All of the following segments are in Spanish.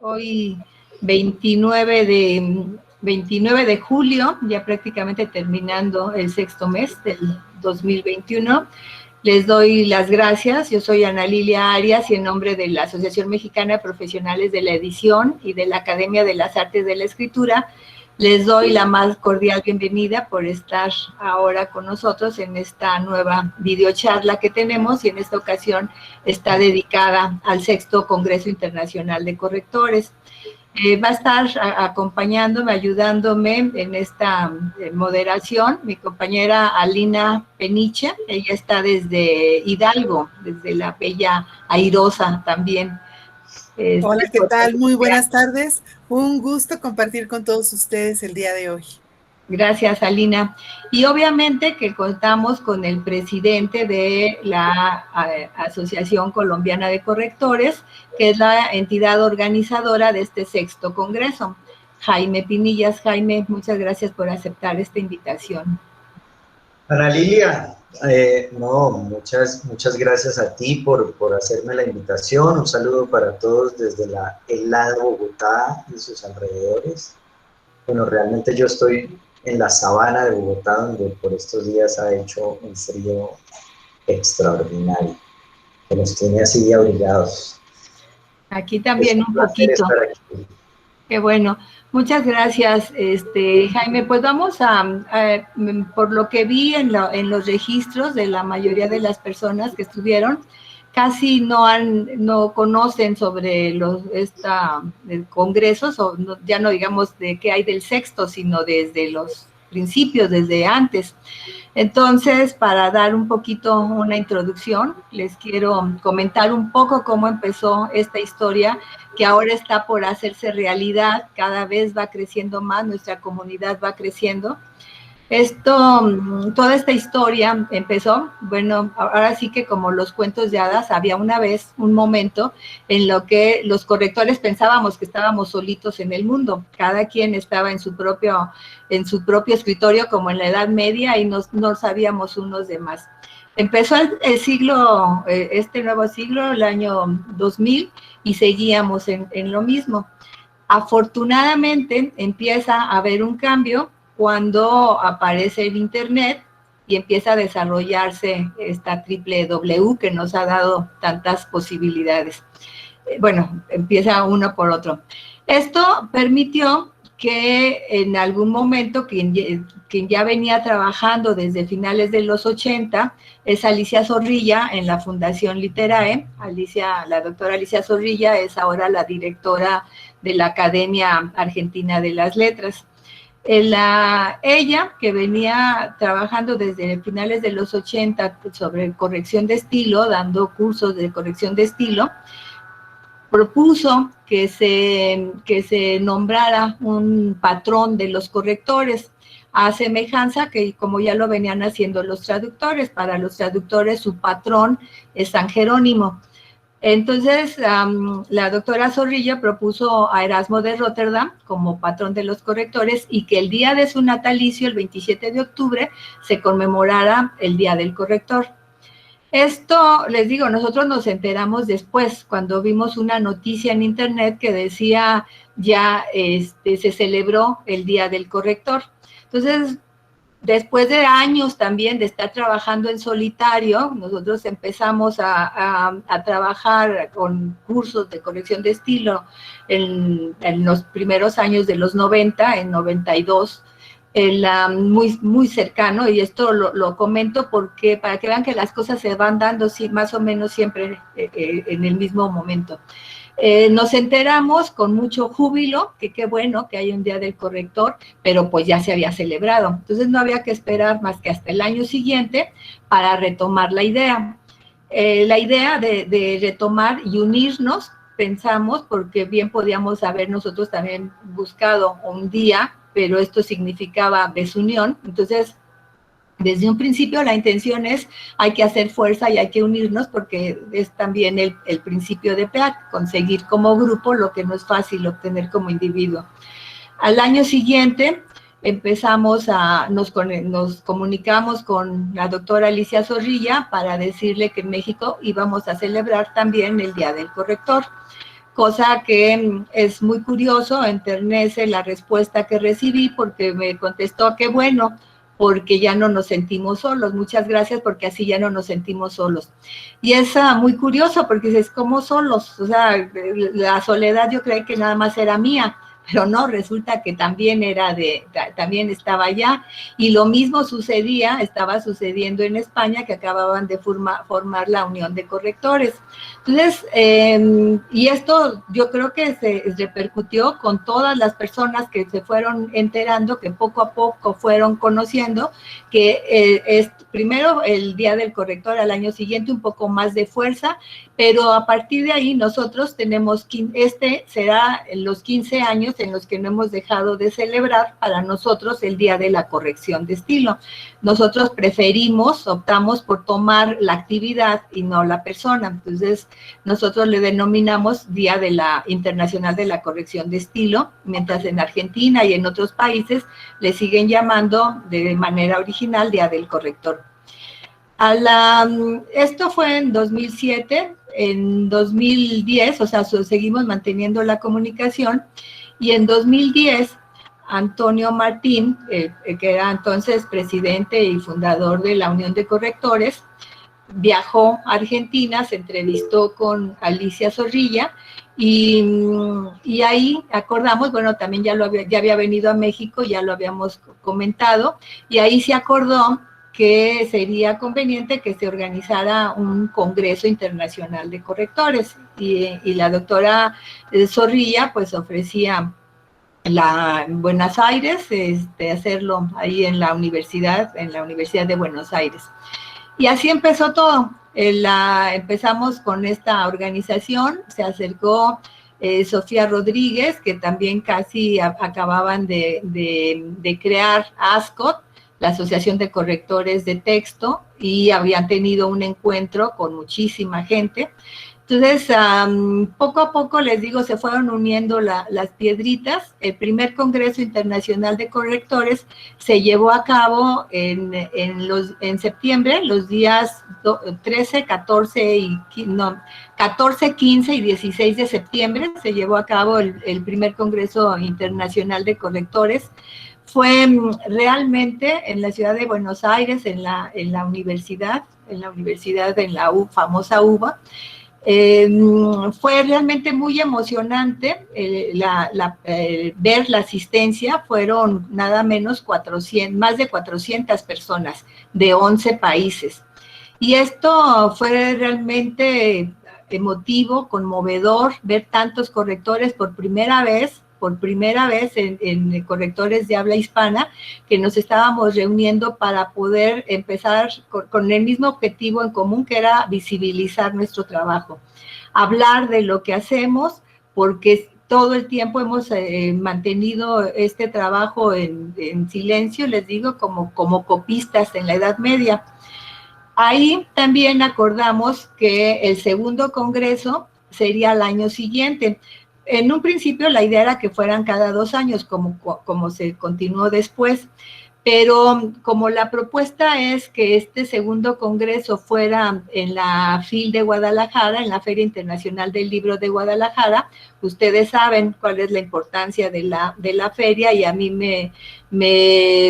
Hoy 29 de julio, ya prácticamente terminando el sexto mes del 2021. Les doy las gracias. Yo soy Ana Lilia Arias y en nombre de la Asociación Mexicana de Profesionales de la Edición y de la Academia de las Artes de la Escritura, les doy la más cordial bienvenida por estar ahora con nosotros en esta nueva videocharla que tenemos, y en esta ocasión está dedicada al sexto Congreso Internacional de Correctores. Va a estar acompañándome, ayudándome en esta moderación, mi compañera Alina Peniche. Ella está desde Hidalgo, desde la bella Airosa también. Hola, ¿qué tal? Muy buenas tardes. Un gusto compartir con todos ustedes el día de hoy. Gracias, Alina. Y obviamente que contamos con el presidente de la Asociación Colombiana de Correctores, que es la entidad organizadora de este sexto congreso, Jaime Pinillas. Jaime, muchas gracias por aceptar esta invitación. Ana Lilia, muchas gracias a ti por hacerme la invitación. Un saludo para todos desde la helada Bogotá y sus alrededores. Bueno, realmente yo estoy en la sabana de Bogotá, donde por estos días ha hecho un frío extraordinario, que nos tiene así abrigados. Aquí también un poquito. Qué bueno. Muchas gracias, Jaime. Pues vamos por lo que vi en los registros de la mayoría de las personas que estuvieron, casi no conocen sobre los congresos, o no, ya no digamos de qué hay del sexto, sino desde los principios, desde antes. Entonces, para dar un poquito una introducción, les quiero comentar un poco cómo empezó esta historia, que ahora está por hacerse realidad. Cada vez va creciendo más, nuestra comunidad va creciendo. Toda esta historia empezó, bueno, ahora sí que como los cuentos de hadas, había una vez un momento en lo que los correctores pensábamos que estábamos solitos en el mundo. Cada quien estaba en su propio escritorio, como en la Edad Media, y no sabíamos unos de más. Empezó el siglo, este nuevo siglo, el año 2000, y seguíamos en lo mismo. Afortunadamente empieza a haber un cambio cuando aparece el Internet y empieza a desarrollarse esta W que nos ha dado tantas posibilidades. Bueno, empieza uno por otro. Esto permitió que en algún momento quien ya venía trabajando desde finales de los 80 es Alicia Zorrilla en la Fundación Literae. La doctora Alicia Zorrilla es ahora la directora de la Academia Argentina de las Letras. Ella, que venía trabajando desde finales de los 80 sobre corrección de estilo, dando cursos de corrección de estilo, propuso que se nombrara un patrón de los correctores, a semejanza que como ya lo venían haciendo los traductores. Para los traductores su patrón es San Jerónimo. Entonces, la doctora Zorrilla propuso a Erasmo de Róterdam como patrón de los correctores, y que el día de su natalicio, el 27 de octubre, se conmemorara el Día del Corrector. Esto, les digo, nosotros nos enteramos después, cuando vimos una noticia en internet que decía ya se celebró el Día del Corrector. Entonces, después de años también de estar trabajando en solitario, nosotros empezamos a trabajar con cursos de corrección de estilo en los primeros años de los 90, en 92, muy cercano, y esto lo comento porque para que vean que las cosas se van dando más o menos siempre en el mismo momento. Nos enteramos con mucho júbilo que qué bueno que hay un Día del Corrector, pero pues ya se había celebrado. Entonces no había que esperar más que hasta el año siguiente para retomar la idea. La idea de retomar y unirnos, pensamos, porque bien podíamos haber nosotros también buscado un día, pero esto significaba desunión. Entonces, desde un principio la intención es, hay que hacer fuerza y hay que unirnos, porque es también el principio de PEAC, conseguir como grupo lo que no es fácil obtener como individuo. Al año siguiente nos comunicamos con la doctora Alicia Zorrilla para decirle que en México íbamos a celebrar también el Día del Corrector. cosa que es muy curioso, enternece la respuesta que recibí, porque me contestó que bueno, porque ya no nos sentimos solos, muchas gracias, porque así ya no nos sentimos solos. Y es muy curioso, porque dices, ¿cómo solos? O sea, la soledad yo creí que nada más era mía, pero no, resulta que también también estaba allá, y lo mismo estaba sucediendo en España, que acababan de formar la Unión de Correctores. Entonces, y esto yo creo que se repercutió con todas las personas que se fueron enterando, que poco a poco fueron conociendo, que primero el Día del Corrector, al año siguiente un poco más de fuerza, pero a partir de ahí nosotros será los 15 años en los que no hemos dejado de celebrar para nosotros el Día de la Corrección de Estilo. Nosotros optamos por tomar la actividad y no la persona. Entonces, nosotros le denominamos Día Internacional de la Corrección de Estilo, mientras en Argentina y en otros países le siguen llamando de manera original Día del Corrector. Esto fue en 2007, en 2010, o sea, seguimos manteniendo la comunicación, y en 2010, Antonio Martín, que era entonces presidente y fundador de la Unión de Correctores, viajó a Argentina, se entrevistó con Alicia Zorrilla, y ahí acordamos, bueno, también ya había venido a México, ya lo habíamos comentado, y ahí se acordó que sería conveniente que se organizara un Congreso Internacional de Correctores, y la doctora Zorrilla pues ofrecía en Buenos Aires, hacerlo ahí en la Universidad de Buenos Aires. Y así empezó todo. Empezamos con esta organización, se acercó Sofía Rodríguez, que también casi acababan de crear ASCOT, la Asociación de Correctores de Texto, y habían tenido un encuentro con muchísima gente. Entonces, poco a poco, les digo, se fueron uniendo las piedritas. El primer Congreso Internacional de Correctores se llevó a cabo en septiembre, los días 13, 14, 15 y 16 de septiembre, se llevó a cabo el primer Congreso Internacional de Correctores. Fue realmente en la ciudad de Buenos Aires, en la universidad, en la famosa UBA. Fue realmente muy emocionante ver la asistencia. Fueron nada menos más de 400 personas de 11 países. Y esto fue realmente emotivo, conmovedor, ver tantos correctores por primera vez en correctores de habla hispana, que nos estábamos reuniendo para poder empezar con el mismo objetivo en común, que era visibilizar nuestro trabajo, hablar de lo que hacemos, porque todo el tiempo hemos mantenido este trabajo en silencio, les digo, como copistas en la Edad Media. Ahí también acordamos que el segundo congreso sería al año siguiente. En un principio la idea era que fueran cada 2 años, como se continuó después, pero como la propuesta es que este segundo congreso fuera en la FIL de Guadalajara, en la Feria Internacional del Libro de Guadalajara, ustedes saben cuál es la importancia de la feria, y a mí me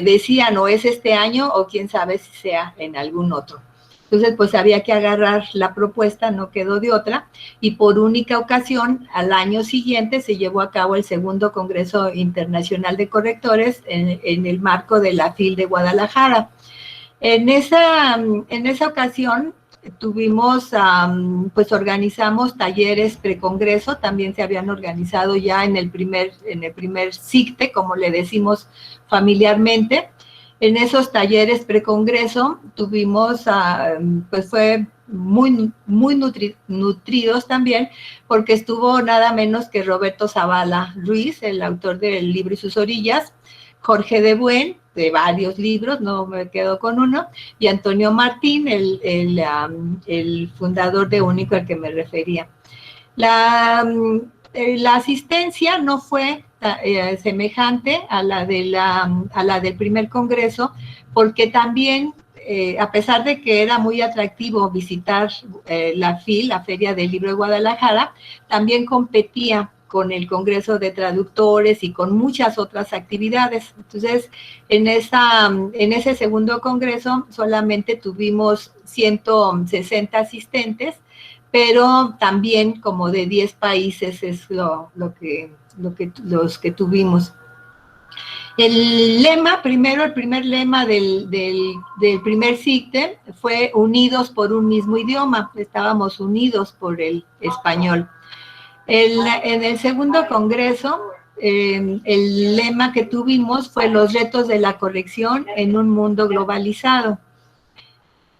decían, o es este año o quién sabe si sea en algún otro. Entonces, pues había que agarrar la propuesta, no quedó de otra, y por única ocasión, al año siguiente, se llevó a cabo el segundo Congreso Internacional de Correctores en el marco de la FIL de Guadalajara. En esa ocasión pues organizamos talleres precongreso, también se habían organizado ya en el primer CICTE, como le decimos familiarmente. En esos talleres precongreso tuvimos, pues fue muy nutridos también, porque estuvo nada menos que Roberto Zavala Ruiz, el autor del libro y sus orillas, Jorge de Buen, de varios libros, no me quedo con uno, y Antonio Martín, el fundador de Único, al que me refería. La asistencia no fue semejante a la del primer congreso, porque también a pesar de que era muy atractivo visitar la FIL, la Feria del Libro de Guadalajara, también competía con el Congreso de Traductores y con muchas otras actividades. Entonces, en ese segundo congreso solamente tuvimos 160 asistentes, pero también como de 10 países es los que tuvimos. El lema, el primer lema del primer CICTE fue unidos por un mismo idioma, estábamos unidos por el español. En el segundo congreso, el lema que tuvimos fue los retos de la corrección en un mundo globalizado.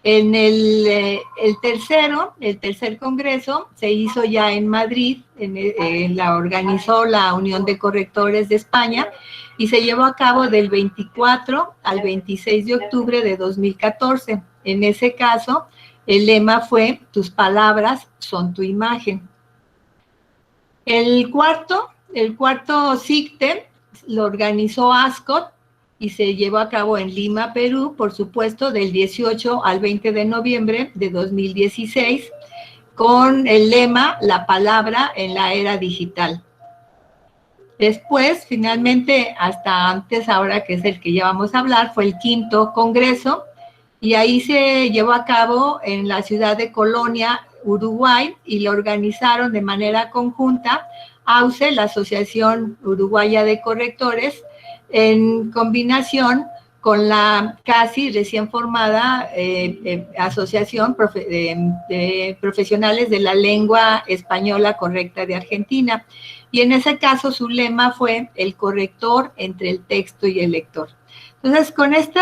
En el tercer congreso se hizo ya en Madrid, la organizó la Unión de Correctores de España y se llevó a cabo del 24 al 26 de octubre de 2014. En ese caso, el lema fue tus palabras son tu imagen. El cuarto CICTE lo organizó ASCOT y se llevó a cabo en Lima, Perú, por supuesto, del 18 al 20 de noviembre de 2016, con el lema La palabra en la era digital. Después, finalmente, hasta antes, ahora que es el que ya vamos a hablar, fue el quinto congreso, y ahí se llevó a cabo en la ciudad de Colonia, Uruguay, y lo organizaron de manera conjunta AUCE, la Asociación Uruguaya de Correctores, en combinación con la casi recién formada Asociación de Profesionales de la Lengua Española Correcta de Argentina. Y en ese caso su lema fue el corrector entre el texto y el lector. Entonces, con este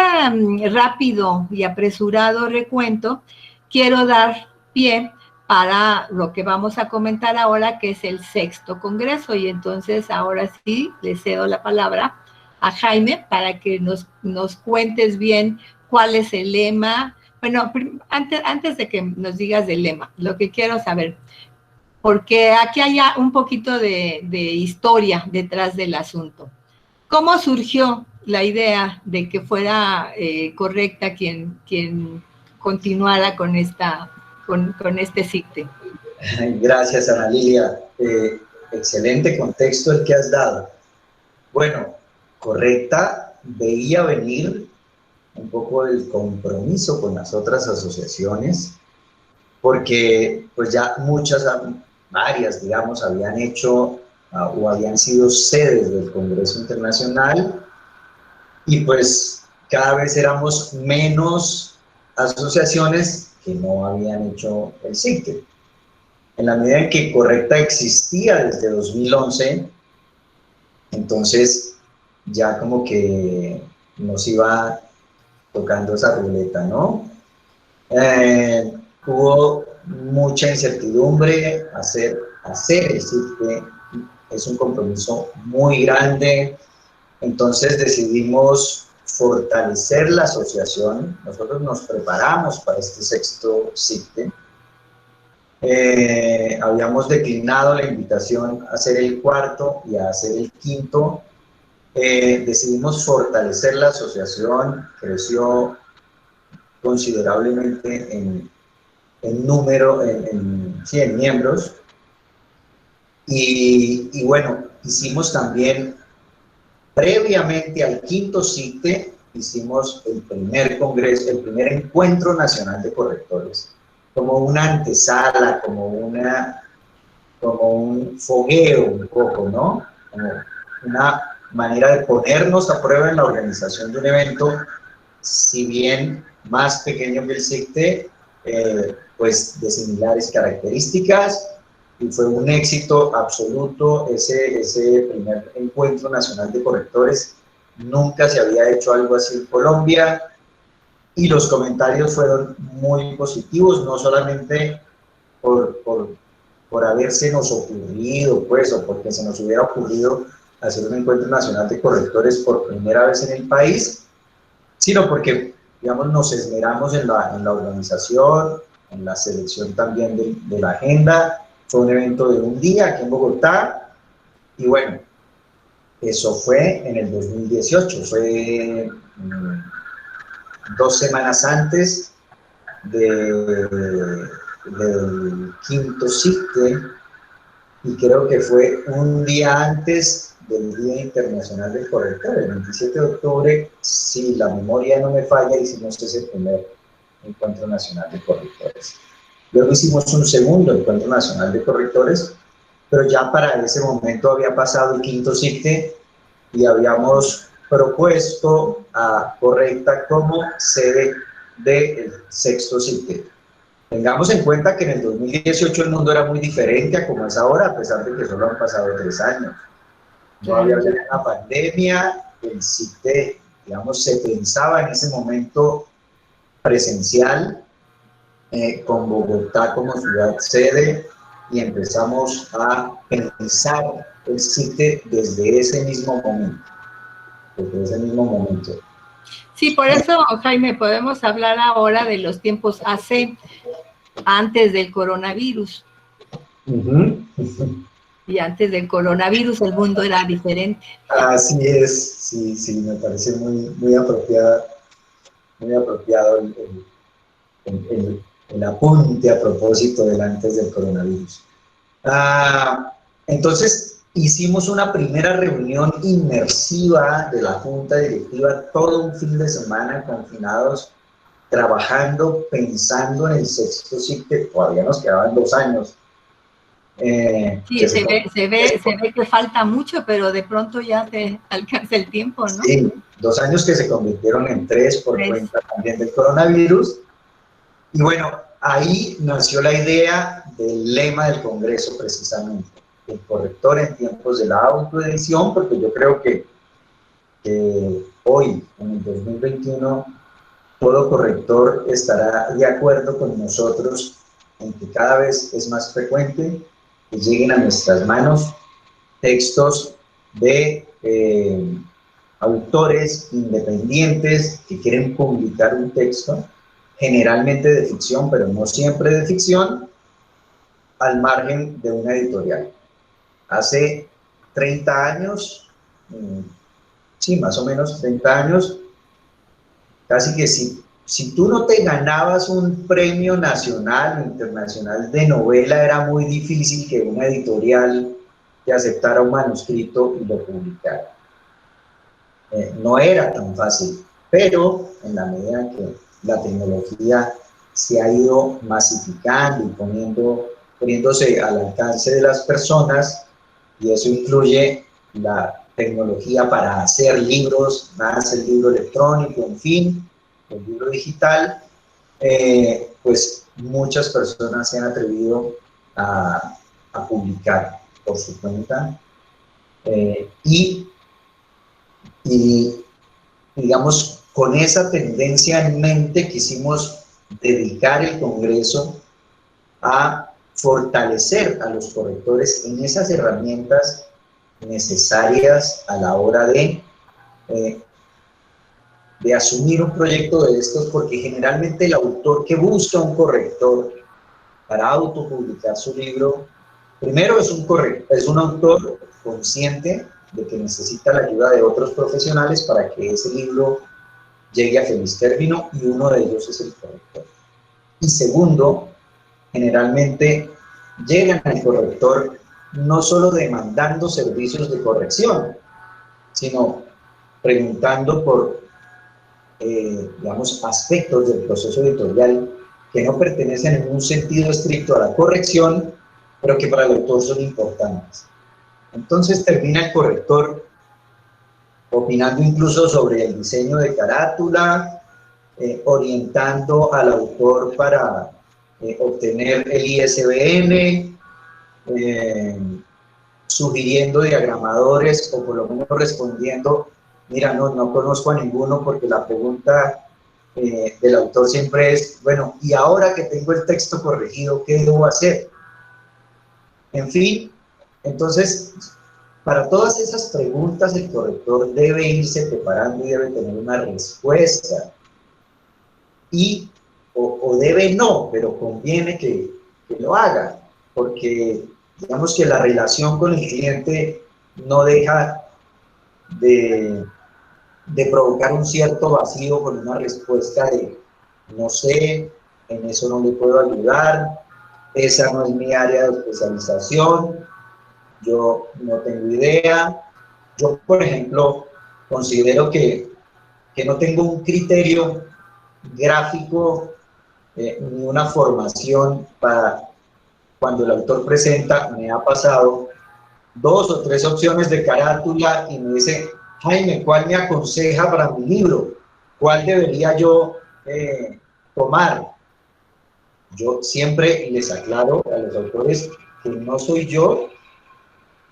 rápido y apresurado recuento, quiero dar pie para lo que vamos a comentar ahora, que es el sexto congreso. Y entonces, ahora sí, le cedo la palabra a Jaime para que nos cuentes bien cuál es el lema. Bueno, antes de que nos digas del lema, lo que quiero saber, porque aquí hay un poquito de historia detrás del asunto. ¿Cómo surgió la idea de que fuera correcta quien continuara con este CICTE? Gracias, Ana Lilia. Excelente contexto el que has dado. Bueno, correcta veía venir un poco el compromiso con las otras asociaciones, porque pues ya varias, digamos, habían hecho o habían sido sedes del Congreso Internacional, y pues cada vez éramos menos asociaciones que no habían hecho el CICTE. En la medida en que Correcta existía desde 2011, entonces ya como que nos iba tocando esa ruleta, ¿no? Hubo mucha incertidumbre. Hacer el CICTE es un compromiso muy grande, entonces decidimos fortalecer la asociación. Nosotros nos preparamos para este sexto CICTE. Habíamos declinado la invitación a hacer el cuarto y a hacer el quinto. Decidimos fortalecer la asociación, creció considerablemente en número, en miembros, y bueno, hicimos también, previamente al quinto CICTE, hicimos el primer congreso, el primer encuentro nacional de correctores, como una antesala, como un fogueo un poco, ¿no? Como una manera de ponernos a prueba en la organización de un evento, si bien más pequeño que el CICTE, pues de similares características, y fue un éxito absoluto ese primer encuentro nacional de correctores. Nunca se había hecho algo así en Colombia, y los comentarios fueron muy positivos, no solamente por habérsenos ocurrido, pues, o porque se nos hubiera ocurrido hacer un encuentro nacional de correctores por primera vez en el país, sino porque, digamos, nos esmeramos en la organización, en la selección también de la agenda. Fue un evento de un día aquí en Bogotá, y bueno, eso fue en el 2018, fue 2 semanas antes del quinto CICTE, y creo que fue un día antes del Día Internacional del Corrector, el 27 de octubre, si la memoria no me falla, hicimos ese primer Encuentro Nacional de Correctores. Luego hicimos un segundo Encuentro Nacional de Correctores, pero ya para ese momento había pasado el quinto CICTE y habíamos propuesto a Correcta como sede del sexto CICTE. Tengamos en cuenta que en el 2018 el mundo era muy diferente a como es ahora, a pesar de que solo han pasado 3 años. No había una pandemia, el CICTE, digamos, se pensaba en ese momento presencial, con Bogotá como ciudad sede, y empezamos a pensar el CICTE desde ese mismo momento. Desde ese mismo momento. Sí, por eso, Jaime, podemos hablar ahora de los tiempos antes del coronavirus. Y antes del coronavirus el mundo era diferente. Así es, sí, me parece muy apropiado el apunte a propósito del antes del coronavirus. Entonces, hicimos una primera reunión inmersiva de la Junta Directiva, todo un fin de semana confinados, trabajando, pensando en el sexto CICTE. Todavía nos quedaban 2 años. Sí, se ve que falta mucho, pero de pronto ya te alcanza el tiempo, ¿no? Sí, 2 años que se convirtieron en 3 por cuenta también del coronavirus. Y bueno, ahí nació la idea del lema del Congreso, precisamente, el corrector en tiempos de la autoedición, porque yo creo que hoy, en el 2021, todo corrector estará de acuerdo con nosotros en que cada vez es más frecuente que lleguen a nuestras manos textos de autores independientes que quieren publicar un texto, generalmente de ficción, pero no siempre de ficción, al margen de una editorial. Hace 30 años, sí, más o menos 30 años, casi que si tú no te ganabas un premio nacional o internacional de novela, era muy difícil que una editorial te aceptara un manuscrito y lo publicara. No era tan fácil, pero en la medida que la tecnología se ha ido masificando y poniéndose al alcance de las personas, y eso incluye la tecnología para hacer libros, más el libro electrónico, en fin, el libro digital, pues muchas personas se han atrevido a publicar por su cuenta, y digamos, con esa tendencia en mente quisimos dedicar el Congreso a fortalecer a los correctores en esas herramientas necesarias a la hora de asumir un proyecto de estos, porque generalmente el autor que busca un corrector para autopublicar su libro, primero es un autor consciente de que necesita la ayuda de otros profesionales para que ese libro llegue a feliz término, y uno de ellos es el corrector. Y segundo, generalmente llegan al corrector no solo demandando servicios de corrección, sino preguntando por, digamos, aspectos del proceso editorial que no pertenecen en un sentido estricto a la corrección, pero que para el autor son importantes. Entonces termina el corrector opinando incluso sobre el diseño de carátula, orientando al autor para obtener el ISBN, sugiriendo diagramadores, o por lo menos respondiendo: mira, no conozco a ninguno, porque la pregunta del autor siempre es: bueno, y ahora que tengo el texto corregido, ¿qué debo hacer? En fin, entonces, para todas esas preguntas el corrector debe irse preparando y debe tener una respuesta. Y, o debe no, pero conviene que lo haga, porque digamos que la relación con el cliente no deja de de provocar un cierto vacío con una respuesta de no sé, en eso no le puedo ayudar, esa no es mi área de especialización, yo no tengo idea. Yo, por ejemplo, considero que no tengo un criterio gráfico ni una formación para cuando el autor presenta. Me ha pasado 2 o 3 opciones de carátula y me dice, Jaime, ¿cuál me aconseja para mi libro? ¿Cuál debería yo tomar? Yo siempre les aclaro a los autores que no soy yo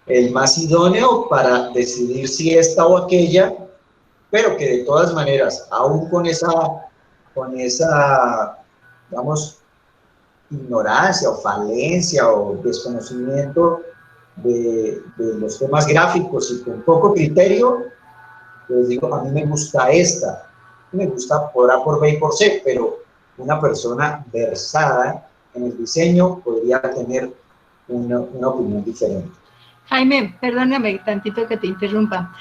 el más idóneo para decidir si esta o aquella, pero que de todas maneras, aún con esa, digamos, ignorancia o falencia o desconocimiento de los temas gráficos y con poco criterio, les digo, a mí me gusta esta, me gusta por A, por B y por C, pero una persona versada en el diseño podría tener una opinión diferente. Jaime, perdóname tantito que te interrumpa.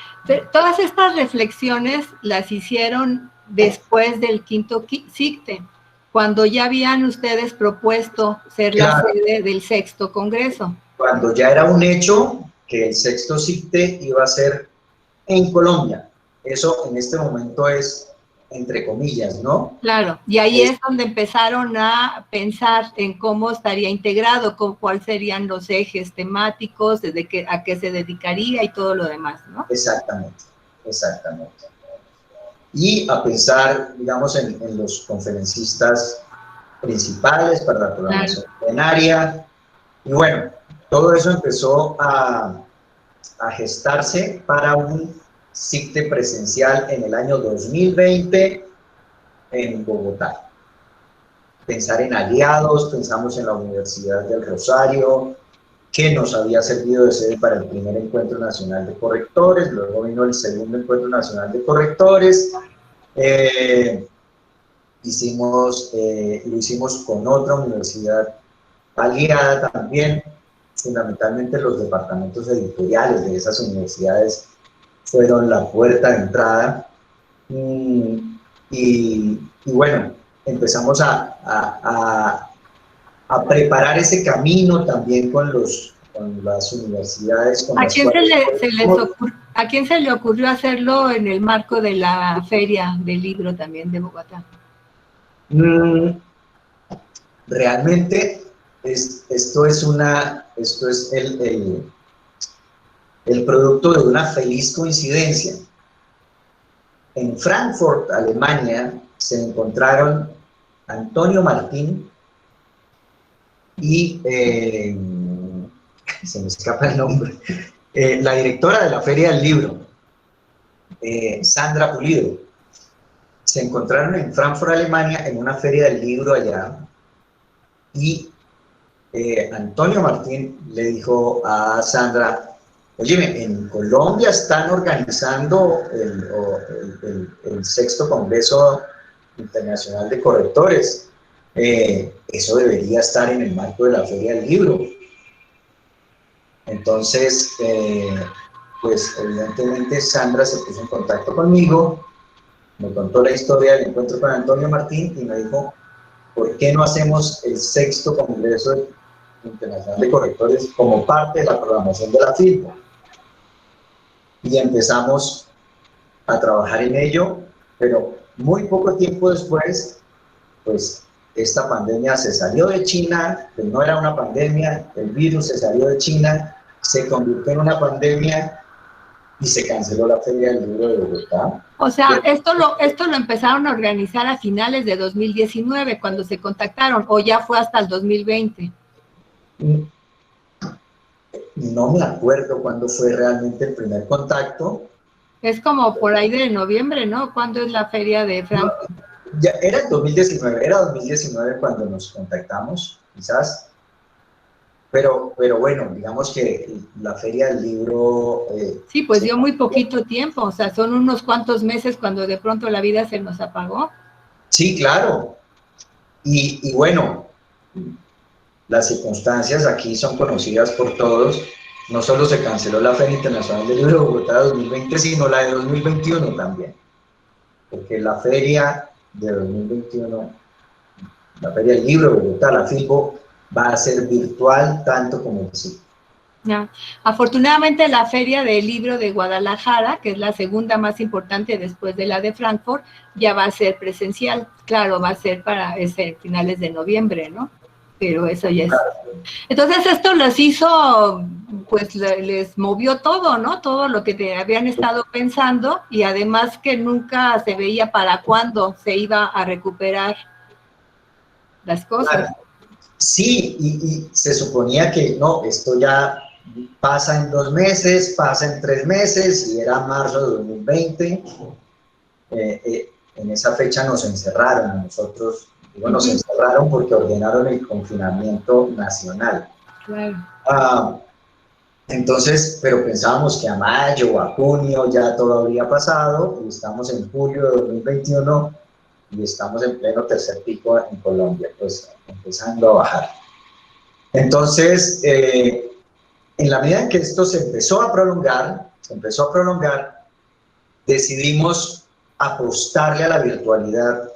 Todas estas reflexiones las hicieron después del quinto CICTE, cuando ya habían ustedes propuesto ser la sede del sexto congreso. Cuando ya era un hecho que el sexto CICTE iba a ser en Colombia. Eso en este momento es entre comillas, ¿no? Claro, y ahí es donde empezaron a pensar en cómo estaría integrado, cuáles serían los ejes temáticos, a qué se dedicaría y todo lo demás, ¿no? Exactamente, exactamente. Y a pensar, digamos, en los conferencistas principales para la programación plenaria. Y bueno, todo eso empezó a gestarse para un CICTE presencial en el año 2020 en Bogotá. Pensar en aliados, pensamos en la Universidad del Rosario, que nos había servido de sede para el primer encuentro nacional de correctores, luego vino el segundo encuentro nacional de correctores, lo hicimos con otra universidad aliada también, fundamentalmente los departamentos editoriales de esas universidades fueron la puerta de entrada, y bueno, empezamos a preparar ese camino también con las universidades. ¿A quién se le ocurrió hacerlo en el marco de la Feria del Libro también de Bogotá? Realmente esto es el producto de una feliz coincidencia. En Frankfurt, Alemania, se encontraron Antonio Martín y, se me escapa el nombre, la directora de la Feria del Libro, Sandra Pulido. Se encontraron en Frankfurt, Alemania, en una Feria del Libro allá, y Antonio Martín le dijo a Sandra, oye, en Colombia están organizando el sexto Congreso Internacional de Correctores. Eso debería estar en el marco de la Feria del Libro. Entonces, pues evidentemente Sandra se puso en contacto conmigo, me contó la historia del encuentro con Antonio Martín y me dijo, ¿por qué no hacemos el sexto Congreso Internacional de Correctores como parte de la programación de la FILPO? Y empezamos a trabajar en ello, pero muy poco tiempo después, pues esta pandemia se salió de China, que no era una pandemia, el virus se salió de China, se convirtió en una pandemia y se canceló la Feria del Libro de Bogotá. O sea, esto lo empezaron a organizar a finales de 2019, cuando se contactaron, o ya fue hasta el 2020. No me acuerdo cuándo fue realmente el primer contacto. Es como por ahí de noviembre, ¿no? ¿Cuándo es la feria de Frankfurt? No, ya era 2019 cuando nos contactamos, quizás. Pero bueno, digamos que la Feria del Libro... sí, pues dio muy poquito tiempo, o sea, son unos cuantos meses cuando de pronto la vida se nos apagó. Sí, claro. Y bueno, las circunstancias aquí son conocidas por todos. No solo se canceló la Feria Internacional del Libro de Bogotá 2020, sino la de 2021 también. porque la feria de 2021, la Feria del Libro de Bogotá, la FILBO, va a ser virtual tanto como el CICTE. Ya. Afortunadamente la Feria del Libro de Guadalajara, que es la segunda más importante después de la de Frankfurt, ya va a ser presencial. Claro, va a ser para finales de noviembre, ¿no? Pero eso ya es... Entonces esto les hizo, pues les movió todo, ¿no? Todo lo que habían estado pensando, y además que nunca se veía para cuándo se iba a recuperar las cosas. Claro. Sí, y se suponía que no, esto ya pasa en 2 meses, pasa en 3 meses, y era marzo de 2020. En esa fecha nos encerraron a nosotros, digo, nos encerraron porque ordenaron el confinamiento nacional. Claro. Entonces, pero pensábamos que a mayo o a junio ya todo habría pasado, y estamos en julio de 2021 y estamos en pleno tercer pico en Colombia, pues empezando a bajar. Entonces, en la medida en que esto se empezó a prolongar, decidimos apostarle a la virtualidad,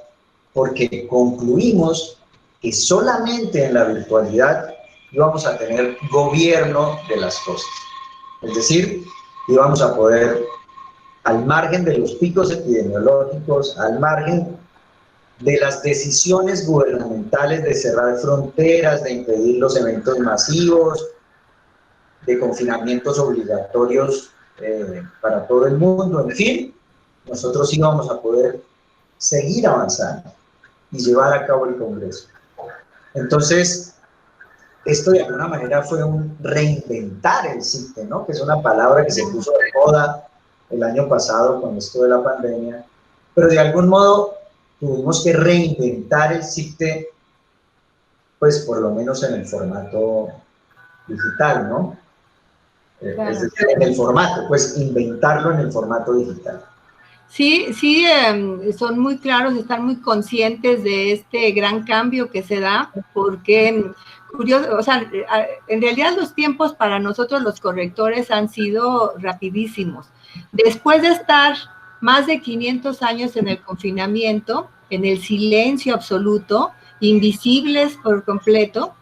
porque concluimos que solamente en la virtualidad íbamos a tener gobierno de las cosas. Es decir, íbamos a poder, al margen de los picos epidemiológicos, al margen de las decisiones gubernamentales de cerrar fronteras, de impedir los eventos masivos, de confinamientos obligatorios para todo el mundo, en fin, nosotros íbamos a poder seguir avanzando y llevar a cabo el Congreso. Entonces, esto de alguna manera fue un reinventar el CICTE, ¿no? Que es una palabra que se puso de moda el año pasado con esto de la pandemia, pero de algún modo tuvimos que reinventar el CICTE, pues por lo menos en el formato digital, ¿no? Claro. Es decir, en el formato, pues inventarlo en el formato digital. Sí, sí, son muy claros, están muy conscientes de este gran cambio que se da, porque, curioso, o sea, en realidad los tiempos para nosotros los correctores han sido rapidísimos. Después de estar más de 500 años en el confinamiento, en el silencio absoluto, invisibles por completo,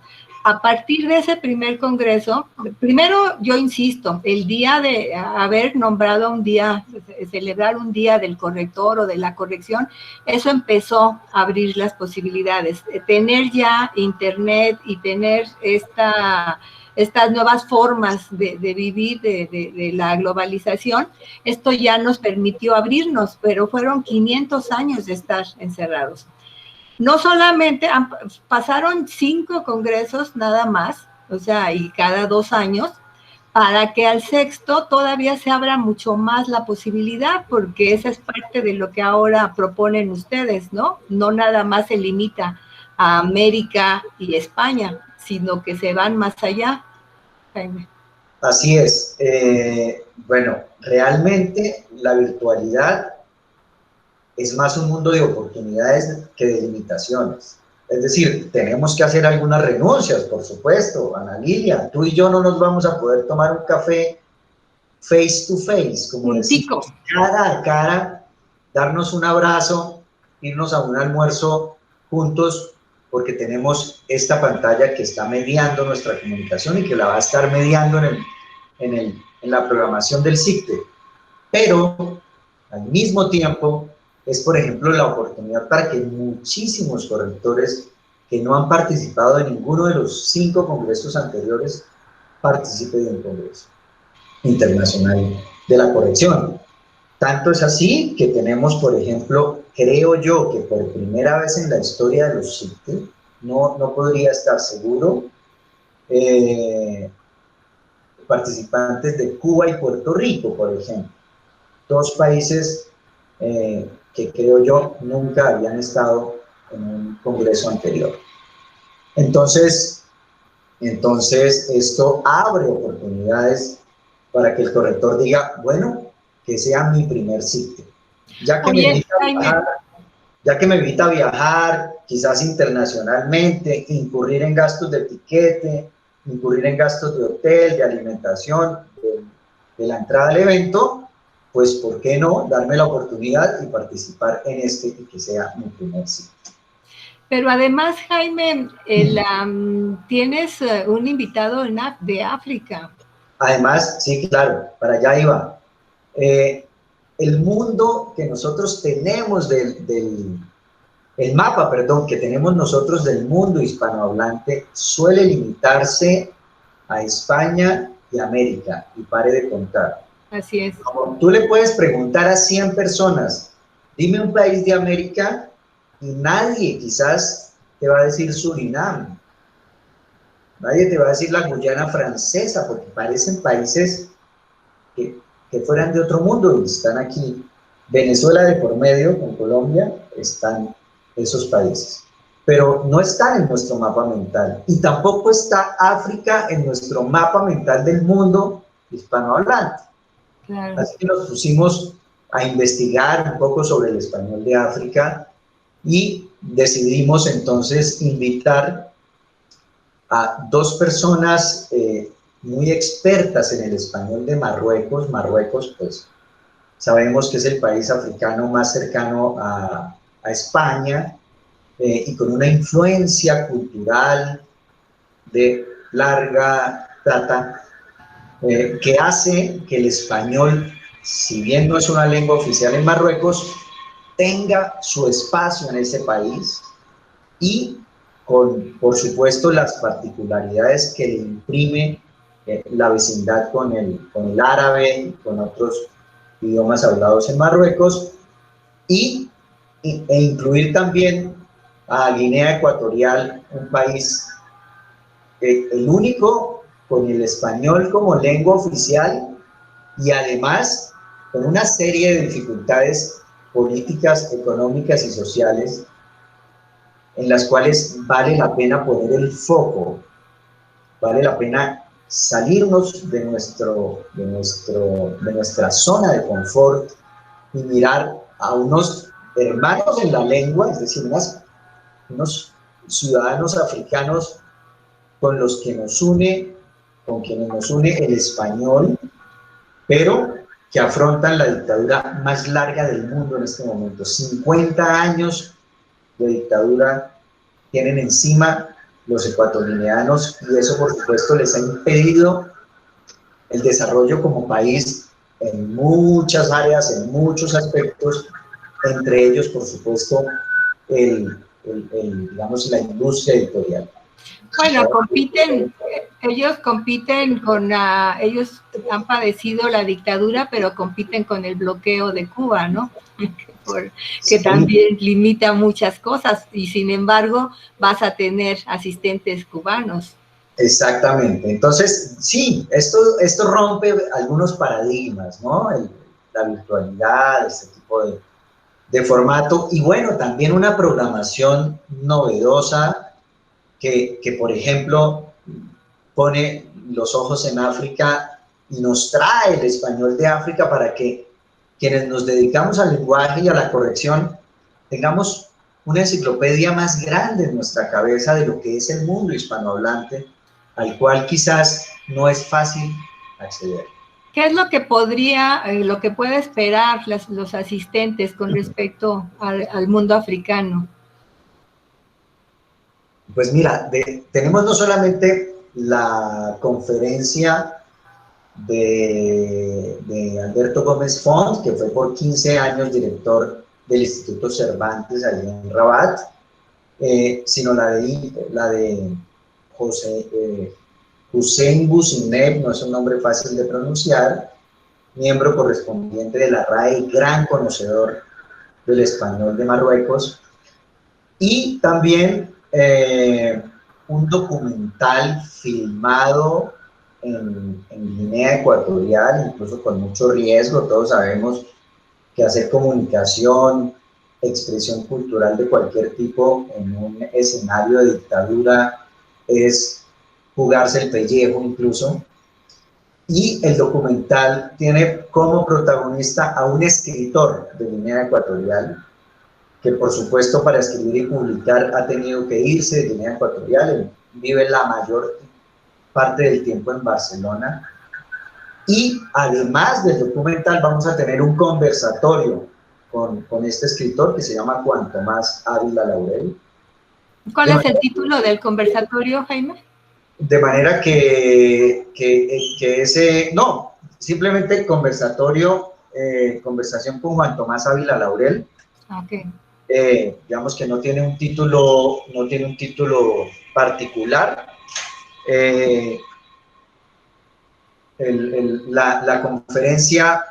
a partir de ese primer congreso, primero yo insisto, el día de haber nombrado un día, celebrar un día del corrector o de la corrección, eso empezó a abrir las posibilidades. Tener ya internet y tener estas nuevas formas de vivir de la globalización, esto ya nos permitió abrirnos, pero fueron 500 años de estar encerrados. No solamente, pasaron 5 congresos nada más, o sea, y cada 2 años, para que al sexto todavía se abra mucho más la posibilidad, porque esa es parte de lo que ahora proponen ustedes, ¿no? No nada más se limita a América y España, sino que se van más allá. Jaime. Así es. Bueno, realmente la virtualidad es más un mundo de oportunidades que de limitaciones. Es decir, tenemos que hacer algunas renuncias, por supuesto. Ana Lilia, tú y yo no nos vamos a poder tomar un café face to face, como decimos, cara a cara, darnos un abrazo, irnos a un almuerzo juntos, porque tenemos esta pantalla que está mediando nuestra comunicación y que la va a estar mediando en la programación del CICTE. Pero, al mismo tiempo, es, por ejemplo, la oportunidad para que muchísimos correctores que no han participado en ninguno de los 5 congresos anteriores participen de un congreso internacional de la corrección. Tanto es así que tenemos, por ejemplo, creo yo que por primera vez en la historia de los CICTE, no podría estar seguro, participantes de Cuba y Puerto Rico, por ejemplo, 2 países que creo yo nunca habían estado en un congreso anterior. Entonces esto abre oportunidades para que el corrector diga, bueno, que sea mi primer CICTE. Ya que me invita a viajar, quizás internacionalmente, incurrir en gastos de etiquete, incurrir en gastos de hotel, de alimentación, de la entrada al evento, pues ¿por qué no darme la oportunidad y participar en este y que sea mi primer sitio? Pero además, Jaime, tienes un invitado de África. Además, sí, claro, para allá iba. El mundo que nosotros tenemos el mapa, perdón, que tenemos nosotros del mundo hispanohablante suele limitarse a España y América, y pare de contar. Así es. Como tú le puedes preguntar a 100 personas, dime un país de América, y nadie quizás te va a decir Surinam, nadie te va a decir la Guyana Francesa, porque parecen países que fueran de otro mundo y están aquí. Venezuela de por medio, con Colombia, están esos países. Pero no están en nuestro mapa mental. Y tampoco está África en nuestro mapa mental del mundo hispanohablante. Claro. Así que nos pusimos a investigar un poco sobre el español de África y decidimos entonces invitar a dos personas muy expertas en el español de Marruecos. Marruecos, pues, sabemos que es el país africano más cercano a España y con una influencia cultural de larga data que hace que el español, si bien no es una lengua oficial en Marruecos, tenga su espacio en ese país y con, por supuesto, las particularidades que le imprime la vecindad con el árabe y con otros idiomas hablados en Marruecos, e incluir también a Guinea Ecuatorial, un país el único con el español como lengua oficial y además con una serie de dificultades políticas, económicas y sociales en las cuales vale la pena poner el foco, vale la pena salirnos de nuestra zona de confort y mirar a unos hermanos en la lengua, es decir, unos ciudadanos africanos con los que nos une, con quienes nos une el español, pero que afrontan la dictadura más larga del mundo en este momento. 50 años de dictadura tienen encima los ecuatoguineanos y eso, por supuesto, les ha impedido el desarrollo como país en muchas áreas, en muchos aspectos, entre ellos, por supuesto, digamos, la industria editorial. Bueno, ellos compiten ellos han padecido la dictadura, pero compiten con el bloqueo de Cuba, ¿no? Que también limita muchas cosas y sin embargo vas a tener asistentes cubanos. Exactamente. Entonces, sí, esto rompe algunos paradigmas, ¿no? La virtualidad, este tipo de formato y bueno, también una programación novedosa que, por ejemplo, pone los ojos en África y nos trae el español de África para que quienes nos dedicamos al lenguaje y a la corrección tengamos una enciclopedia más grande en nuestra cabeza de lo que es el mundo hispanohablante, al cual quizás no es fácil acceder. ¿Qué es lo que lo que puede esperar los asistentes con respecto al mundo africano? Pues mira, tenemos no solamente la conferencia de Alberto Gómez Font, que fue por 15 años director del Instituto Cervantes allí en Rabat, sino la de Hussein Bouzineb, no es un nombre fácil de pronunciar, miembro correspondiente de la RAE y gran conocedor del español de Marruecos, y también un documental filmado en Guinea Ecuatorial, incluso con mucho riesgo. Todos sabemos que hacer comunicación, expresión cultural de cualquier tipo en un escenario de dictadura es jugarse el pellejo incluso. Y el documental tiene como protagonista a un escritor de Guinea Ecuatorial, que por supuesto para escribir y publicar ha tenido que irse de Guinea Ecuatorial, vive la mayor parte del tiempo en Barcelona, Y además del documental vamos a tener un conversatorio con este escritor que se llama Juan Tomás Ávila Laurel. ¿Cuál es el título del conversatorio, Jaime? De manera que ese, no, simplemente conversatorio, conversación con Juan Tomás Ávila Laurel. Okay. Digamos que no tiene un título particular. La conferencia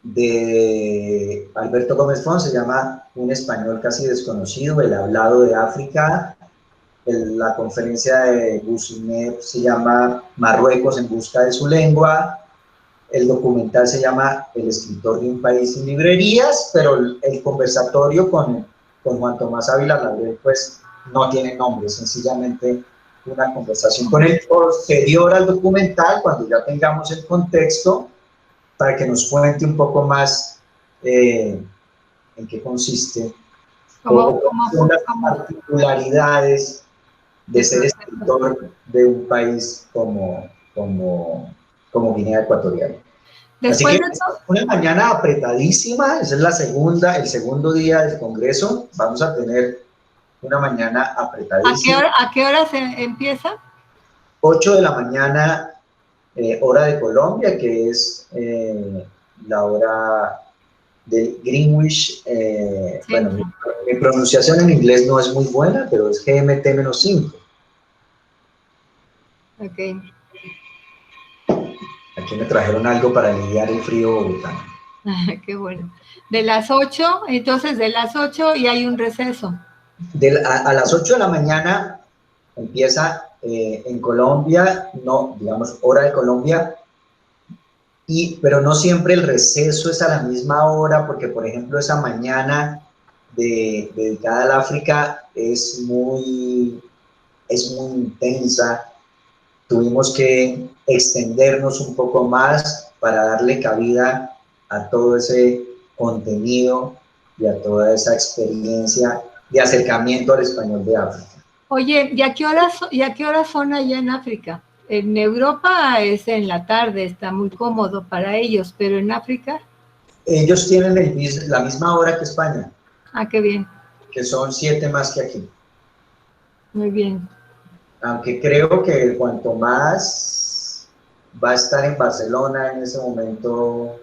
de Alberto Gómez Font se llama Un español casi desconocido, el hablado de África. La conferencia de Businet se llama Marruecos en busca de su lengua. El documental se llama El escritor de un país sin librerías, pero el conversatorio con Juan Tomás Ávila Laurel pues no tiene nombre, sencillamente una conversación con él posterior al documental, cuando ya tengamos el contexto, para que nos cuente un poco más en qué consiste, cómo son las particularidades de ser escritor de un país como Guinea Ecuatorial. Así que una mañana apretadísima, esa es el segundo día del Congreso, vamos a tener una mañana apretadísima. ¿A qué hora se empieza? 8 de la mañana, hora de Colombia, que es la hora de Greenwich. Sí. Bueno, mi pronunciación en inglés no es muy buena, pero es GMT-5. Ok. Aquí me trajeron algo para aliviar el frío bogotano. Qué bueno. De las 8, entonces de las 8 y hay un receso. A las 8 de la mañana empieza en Colombia, no, digamos, hora de Colombia, pero no siempre el receso es a la misma hora, porque por ejemplo esa mañana dedicada al África es muy intensa. Tuvimos que extendernos un poco más para darle cabida a todo ese contenido y a toda esa experiencia de acercamiento al español de África. Oye, ¿y a qué horas son allá en África? En Europa es en la tarde, está muy cómodo para ellos, pero en África... Ellos tienen la misma hora que España. Ah, qué bien. Que son 7 más que aquí. Muy bien. Aunque creo que cuanto más va a estar en Barcelona en ese momento,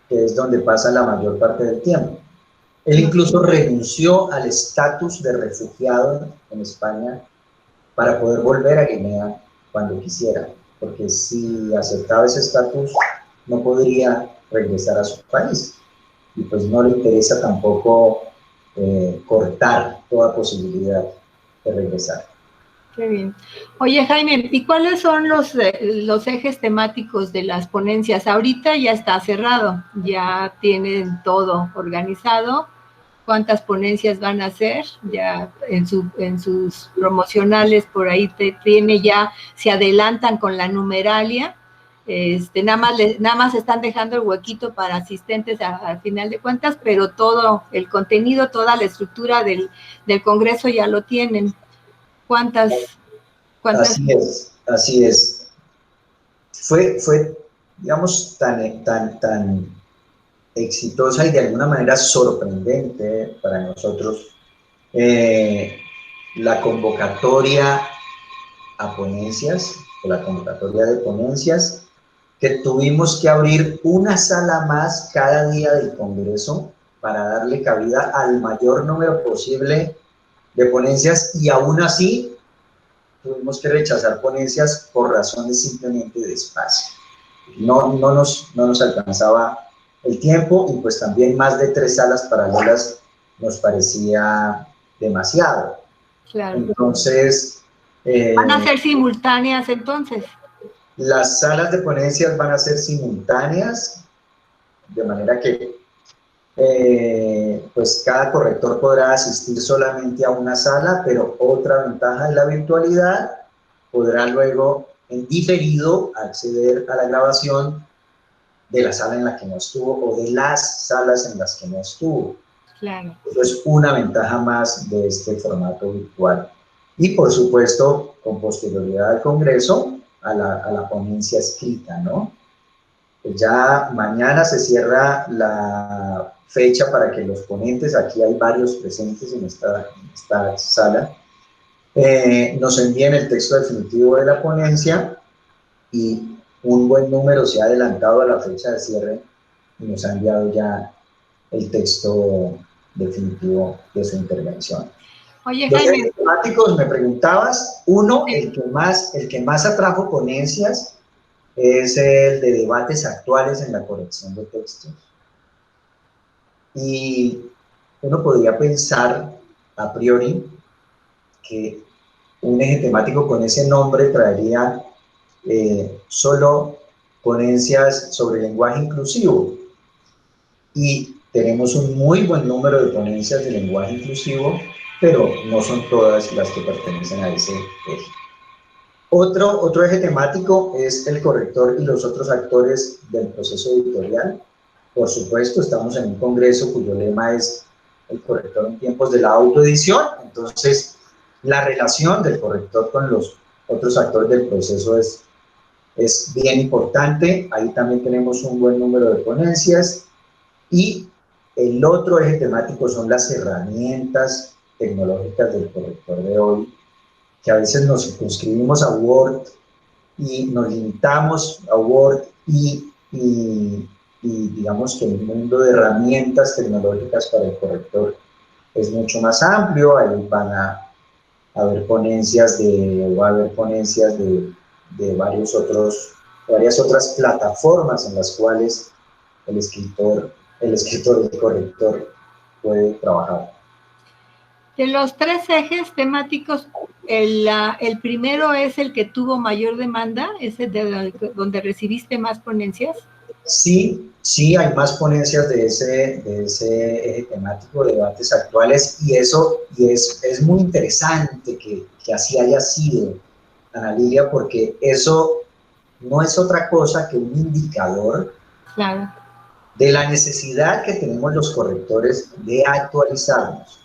que es donde pasa la mayor parte del tiempo. Él incluso renunció al estatus de refugiado en España para poder volver a Guinea cuando quisiera, porque si aceptaba ese estatus no podría regresar a su país, y pues no le interesa tampoco cortar toda posibilidad de regresar. Qué bien. Oye, Jaime, ¿y cuáles son los ejes temáticos de las ponencias? Ahorita ya está cerrado, ya tienen todo organizado. ¿Cuántas ponencias van a hacer? Ya en sus promocionales por ahí ya se adelantan con la numeralia. Nada más están dejando el huequito para asistentes al final de cuentas, pero todo el contenido, toda la estructura del Congreso ya lo tienen. ¿Cuántas? Así es. Fue digamos, tan exitosa y de alguna manera sorprendente para nosotros la convocatoria a ponencias, o la convocatoria de ponencias, que tuvimos que abrir una sala más cada día del Congreso para darle cabida al mayor número posible de ponencias, y aún así tuvimos que rechazar ponencias por razones simplemente de espacio. No nos alcanzaba el tiempo, y pues también más de 3 salas paralelas nos parecía demasiado. Claro. Entonces... ¿Van a ser simultáneas entonces? Las salas de ponencias van a ser simultáneas, de manera que pues cada corrector podrá asistir solamente a una sala, pero otra ventaja de la virtualidad, podrá luego en diferido acceder a la grabación de la sala en la que no estuvo o de las salas en las que no estuvo. Claro. Eso es una ventaja más de este formato virtual. Y por supuesto, con posterioridad al Congreso, a la ponencia escrita, ¿no? pues ya mañana se cierra la fecha para que los ponentes, aquí hay varios presentes en esta sala, nos envíen el texto definitivo de la ponencia, y un buen número se ha adelantado a la fecha de cierre y nos ha enviado ya el texto definitivo de su intervención. Oye, Los Jaime. ejes temáticos, me preguntabas, uno, el que más atrajo ponencias es el de debates actuales en la corrección de textos. Y uno podría pensar a priori que un eje temático con ese nombre traería solo ponencias sobre lenguaje inclusivo. Y tenemos un muy buen número de ponencias de lenguaje inclusivo, pero no son todas las que pertenecen a ese eje. Otro eje temático es el corrector y los otros actores del proceso editorial. Por supuesto, estamos en un congreso cuyo lema es el corrector en tiempos de la autoedición, entonces la relación del corrector con los otros actores del proceso es bien importante. Ahí también tenemos un buen número de ponencias. Y el otro eje temático son las herramientas tecnológicas del corrector de hoy, que a veces nos circunscribimos a Word y nos limitamos a Word y digamos que el mundo de herramientas tecnológicas para el corrector es mucho más amplio. Ahí van a haber ponencias de varias otras plataformas en las cuales el escritor y el corrector puede trabajar. De los 3 ejes temáticos, el primero es el que tuvo mayor demanda, ese donde recibiste más ponencias. Sí, hay más ponencias de ese eje temático, de debates actuales, y es muy interesante que así haya sido, Ana Lilia, porque eso no es otra cosa que un indicador, claro, de la necesidad que tenemos los correctores de actualizarnos.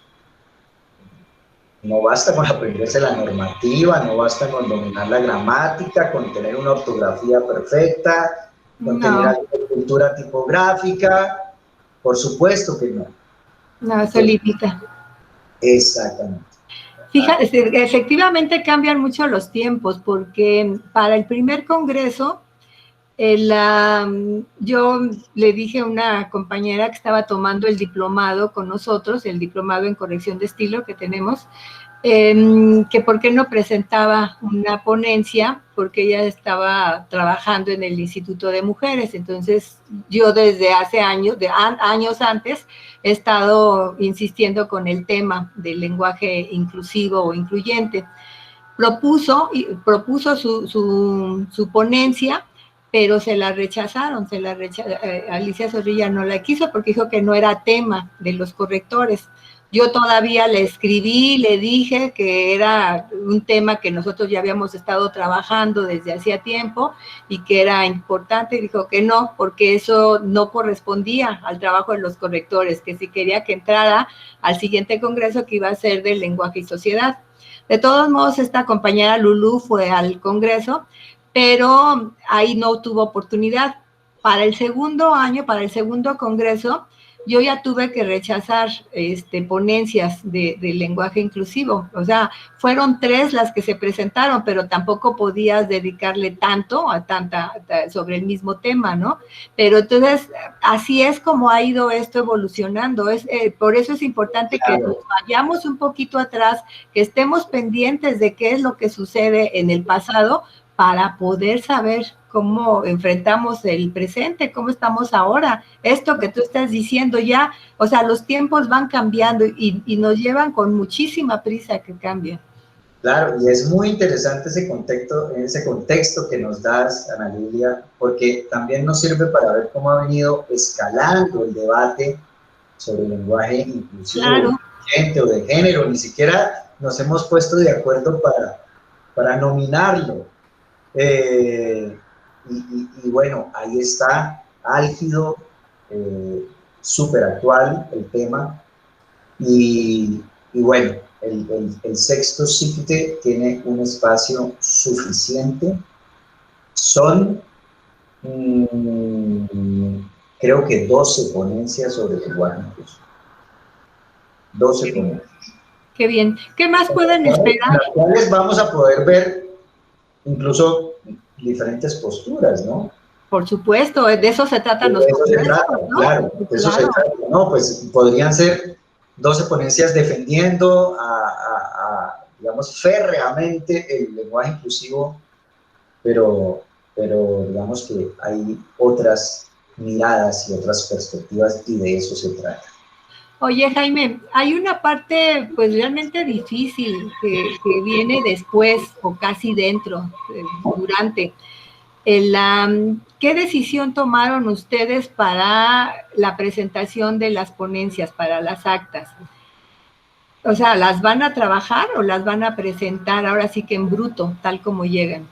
No basta con aprenderse la normativa, no basta con dominar la gramática, con tener una ortografía perfecta, con tener alguna cultura tipográfica. Por supuesto que no. No, eso limita. Exactamente. Fíjate, efectivamente cambian mucho los tiempos, porque para el primer congreso, yo le dije a una compañera que estaba tomando el diplomado con nosotros, el diplomado en corrección de estilo que tenemos, que por qué no presentaba una ponencia, porque ella estaba trabajando en el Instituto de Mujeres. Entonces, yo desde hace años, años antes, he estado insistiendo con el tema del lenguaje inclusivo o incluyente. Propuso su ponencia, pero se la rechazaron, Alicia Zorrilla no la quiso porque dijo que no era tema de los correctores. Yo todavía le escribí, le dije que era un tema que nosotros ya habíamos estado trabajando desde hacía tiempo y que era importante, y dijo que no, porque eso no correspondía al trabajo de los correctores, que si quería que entrara al siguiente congreso que iba a ser del lenguaje y sociedad. De todos modos, esta compañera Lulú fue al congreso, pero ahí no tuvo oportunidad. Para el segundo año, para el segundo congreso, yo ya tuve que rechazar ponencias de lenguaje inclusivo. O sea, fueron 3 las que se presentaron, pero tampoco podías dedicarle tanto sobre el mismo tema, ¿no? Pero entonces, así es como ha ido esto evolucionando. Por eso es importante que nos vayamos un poquito atrás, que estemos pendientes de qué es lo que sucede en el pasado, para poder saber cómo enfrentamos el presente, cómo estamos ahora. Esto que tú estás diciendo ya, o sea, los tiempos van cambiando y nos llevan con muchísima prisa que cambien. Claro, y es muy interesante ese contexto que nos das, Ana Lilia, porque también nos sirve para ver cómo ha venido escalando el debate sobre el lenguaje inclusivo, claro, o de género. Ni siquiera nos hemos puesto de acuerdo para nominarlo. Y bueno, ahí está, álgido, súper actual el tema, y bueno, el sexto CICTE tiene un espacio suficiente. Son Creo que 12 ponencias sobre lenguaje inclusivo. 12 ponencias. Qué bien. ¿Qué más pueden esperar? En las cuales vamos a poder ver incluso diferentes posturas, ¿no? Por supuesto, de eso se tratan los congresos, ¿no? Claro, de eso se trata, ¿no? Pues podrían ser 12 ponencias defendiendo digamos, férreamente el lenguaje inclusivo, pero digamos que hay otras miradas y otras perspectivas y de eso se trata. Oye, Jaime, hay una parte pues realmente difícil que viene después o casi dentro, durante. ¿Qué decisión tomaron ustedes para la presentación de las ponencias, para las actas? O sea, ¿las van a trabajar o las van a presentar ahora sí que en bruto, tal como llegan?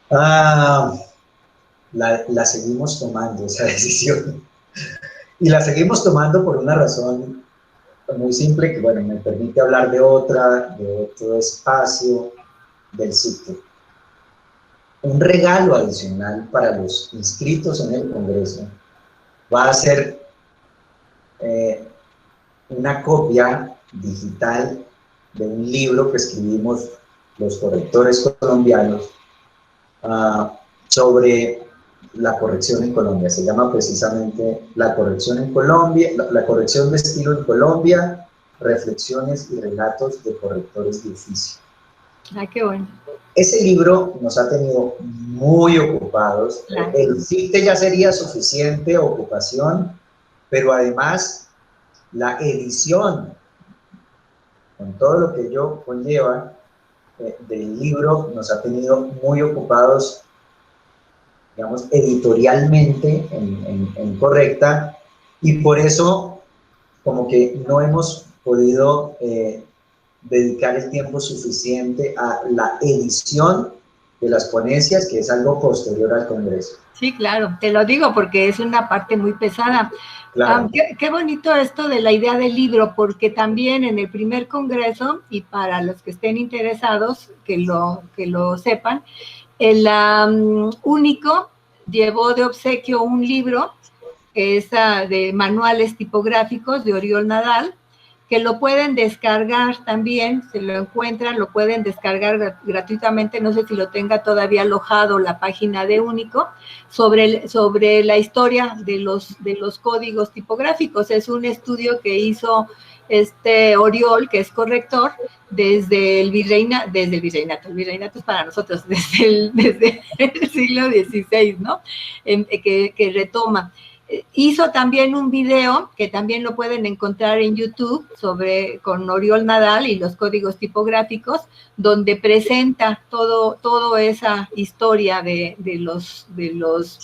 La seguimos tomando, esa decisión. Y la seguimos tomando por una razón muy simple, que bueno, me permite hablar de otro espacio del sitio. Un regalo adicional para los inscritos en el Congreso va a ser una copia digital de un libro que escribimos los correctores colombianos sobre la corrección en Colombia. Se llama precisamente La corrección en Colombia, la corrección de estilo en Colombia, reflexiones y relatos de correctores de oficio. Ay, qué bueno. Ese libro nos ha tenido muy ocupados. Claro. El CITE ya sería suficiente ocupación, pero además la edición, con todo lo que ello conlleva, del libro nos ha tenido muy ocupados, digamos, editorialmente en Correcta, y por eso como que no hemos podido dedicar el tiempo suficiente a la edición de las ponencias, que es algo posterior al Congreso. Sí, claro, te lo digo porque es una parte muy pesada. Claro. Qué bonito esto de la idea del libro, porque también en el primer Congreso, y para los que estén interesados, que lo sepan, el Único llevó de obsequio un libro, que es de manuales tipográficos de Oriol Nadal, que lo pueden descargar también, se lo encuentran, lo pueden descargar gratuitamente, no sé si lo tenga todavía alojado la página de Único, sobre la historia de los códigos tipográficos. Es un estudio que hizo Oriol, que es corrector, desde el virreinato, el virreinato es para nosotros, desde el siglo XVI, ¿no? Que retoma. Hizo también un video que también lo pueden encontrar en YouTube con Oriol Nadal y los códigos tipográficos, donde presenta toda esa historia de los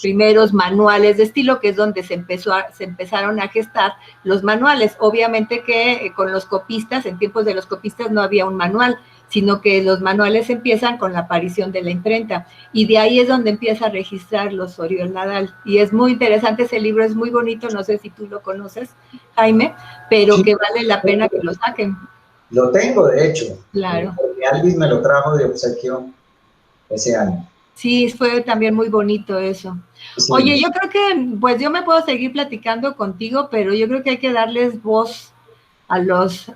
primeros manuales de estilo, que es donde se empezaron a gestar los manuales. Obviamente que con los copistas, en tiempos de los copistas no había un manual, sino que los manuales empiezan con la aparición de la imprenta, y de ahí es donde empieza a registrar los Oriol Nadal, y es muy interesante ese libro, es muy bonito, no sé si tú lo conoces, Jaime, pero sí, que vale la pena que lo saquen. Lo tengo, de hecho. Claro. Porque Alvis me lo trajo de obsequio ese año. Sí, fue también muy bonito eso. Sí. Oye, yo creo que, pues yo me puedo seguir platicando contigo, pero yo creo que hay que darles voz a los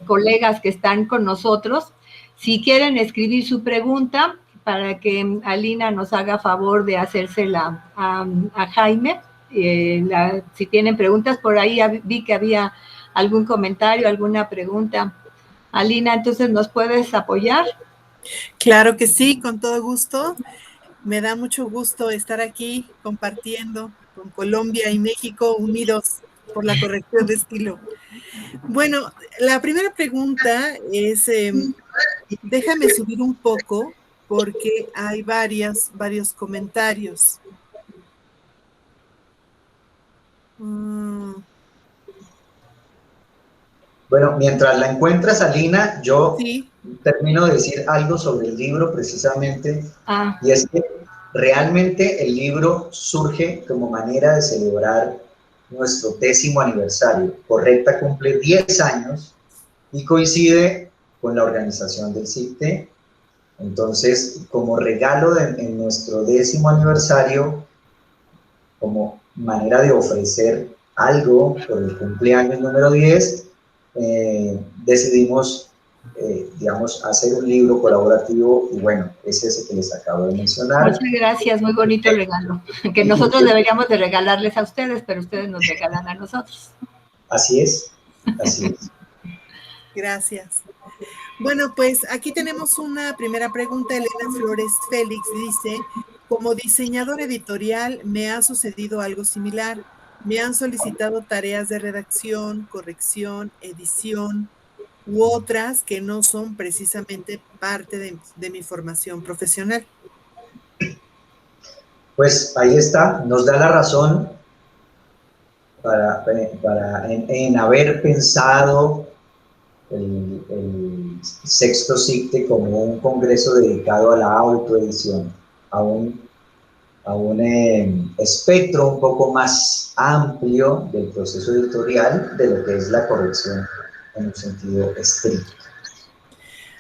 colegas que están con nosotros. Si quieren escribir su pregunta, para que Alina nos haga favor de hacérsela a Jaime. Si tienen preguntas, por ahí vi que había algún comentario, alguna pregunta. Alina, entonces, ¿nos puedes apoyar? Claro que sí, con todo gusto. Me da mucho gusto estar aquí compartiendo con Colombia y México unidos por la corrección de estilo. Bueno, la primera pregunta es, déjame subir un poco porque hay varios comentarios. Bueno, mientras la encuentras, Alina, yo termino de decir algo sobre el libro precisamente, y es que realmente el libro surge como manera de celebrar nuestro 10º aniversario. Correcta cumple 10 años y coincide con la organización del CITE Entonces, como regalo en nuestro 10º aniversario, como manera de ofrecer algo por el cumpleaños número 10, decidimos, digamos, hacer un libro colaborativo y bueno, es ese que les acabo de mencionar. Muchas gracias, muy bonito el regalo, que nosotros deberíamos de regalarles a ustedes, pero ustedes nos regalan a nosotros. Así es, así es. Gracias. Bueno, pues aquí tenemos una primera pregunta. Elena Flores Félix dice, como diseñador editorial me ha sucedido algo similar. Me han solicitado tareas de redacción, corrección, edición u otras que no son precisamente parte de mi formación profesional. Pues ahí está, nos da la razón en haber pensado el sexto CICTE como un congreso dedicado a la autoedición, a un espectro un poco más amplio del proceso editorial de lo que es la corrección en un sentido estricto.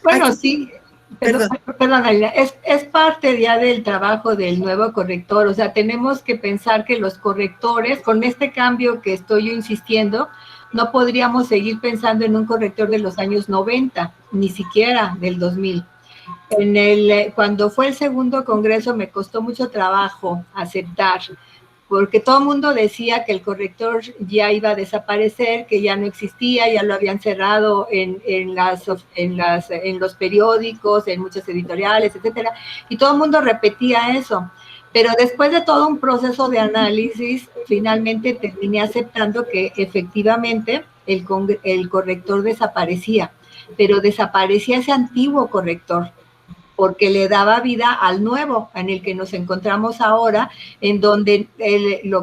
Bueno, Aquí, sí, perdón, Alina, es parte ya del trabajo del nuevo corrector, o sea, tenemos que pensar que los correctores, con este cambio que estoy yo insistiendo, no podríamos seguir pensando en un corrector de los años 90, ni siquiera del 2000. Cuando fue el segundo congreso me costó mucho trabajo aceptar, porque todo el mundo decía que el corrector ya iba a desaparecer, que ya no existía, ya lo habían cerrado en los periódicos, en muchas editoriales, etcétera, y todo el mundo repetía eso. Pero después de todo un proceso de análisis, finalmente terminé aceptando que efectivamente el corrector desaparecía, pero desaparecía ese antiguo corrector, porque le daba vida al nuevo en el que nos encontramos ahora, en donde,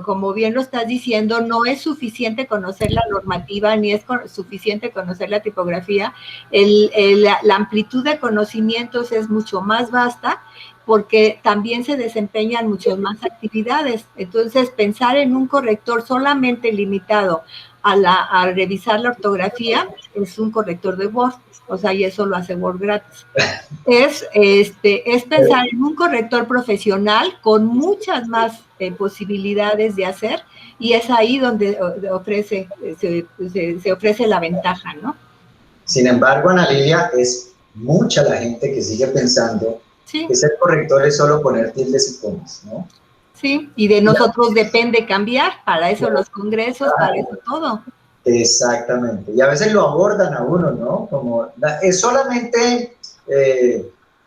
como bien lo estás diciendo, no es suficiente conocer la normativa, ni es suficiente conocer la tipografía, la amplitud de conocimientos es mucho más vasta, porque también se desempeñan muchas más actividades. Entonces, pensar en un corrector solamente limitado a revisar la ortografía es un corrector de Word, o sea, y eso lo hace Word gratis. Es pensar en un corrector profesional con muchas más posibilidades de hacer, y es ahí donde se ofrece la ventaja, ¿no? Sin embargo, Ana Lilia, es mucha la gente que sigue pensando sí. que ser corrector es solo poner tildes y comas, ¿no? Sí, y de nosotros depende cambiar, para eso los congresos, para eso todo. Exactamente, y a veces lo abordan a uno, ¿no? Como es solamente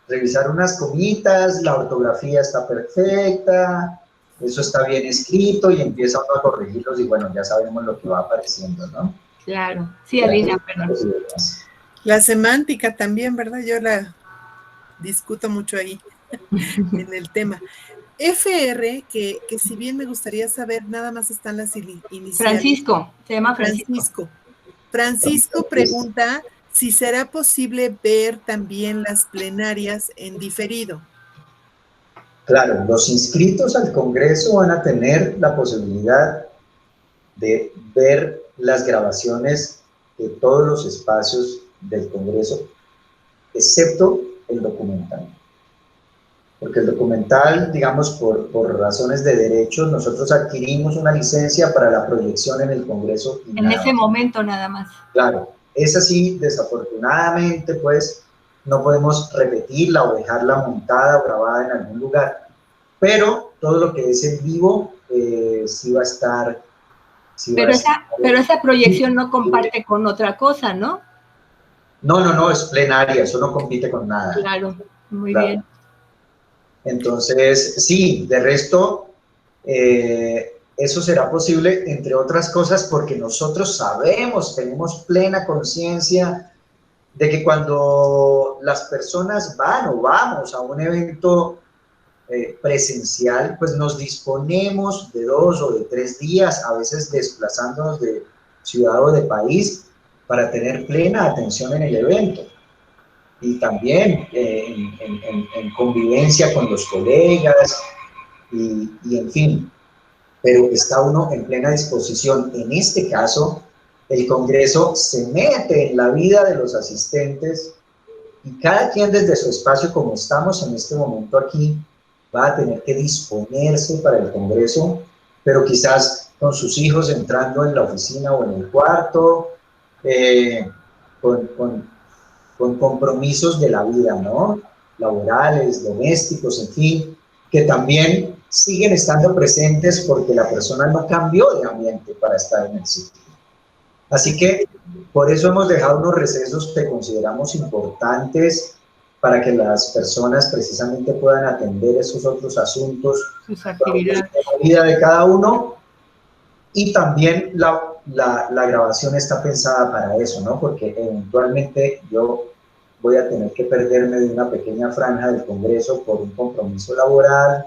revisar unas comitas, la ortografía está perfecta, eso está bien escrito, y empieza uno a corregirlos y bueno, ya sabemos lo que va apareciendo, ¿no? Claro, sí, Alina, perdón. La semántica también, ¿verdad? Yo la discuto mucho ahí en el tema. FR, que si bien me gustaría saber, nada más están las iniciales. Francisco, se llama Francisco. Francisco pregunta si será posible ver también las plenarias en diferido. Claro, los inscritos al Congreso van a tener la posibilidad de ver las grabaciones de todos los espacios del Congreso, excepto el documental. Porque el documental, digamos, por razones de derechos, nosotros adquirimos una licencia para la proyección en el Congreso. En ese momento nada más. Claro, es así, desafortunadamente, pues, no podemos repetirla o dejarla montada o grabada en algún lugar, pero todo lo que es en vivo sí va a estar. Sí pero esa proyección no comparte con otra cosa, ¿no? No, es plenaria, eso no compite con nada. Claro, muy bien. Entonces, sí, de resto, eso será posible, entre otras cosas, porque nosotros sabemos, tenemos plena conciencia de que cuando las personas van o vamos a un evento presencial, pues nos disponemos de 2 o de 3 días, a veces desplazándonos de ciudad o de país, para tener plena atención en el evento. Y también en convivencia con los colegas y en fin, pero está uno en plena disposición. En este caso, el Congreso se mete en la vida de los asistentes y cada quien desde su espacio, como estamos en este momento aquí, va a tener que disponerse para el Congreso, pero quizás con sus hijos entrando en la oficina o en el cuarto, con, con, con compromisos de la vida, ¿no? Laborales, domésticos, en fin, que también siguen estando presentes porque la persona no cambió de ambiente para estar en el sitio. Así que por eso hemos dejado unos recesos que consideramos importantes para que las personas precisamente puedan atender esos otros asuntos, sus actividades, la vida de cada uno, y también la grabación está pensada para eso, ¿no? Porque eventualmente yo voy a tener que perderme de una pequeña franja del Congreso por un compromiso laboral,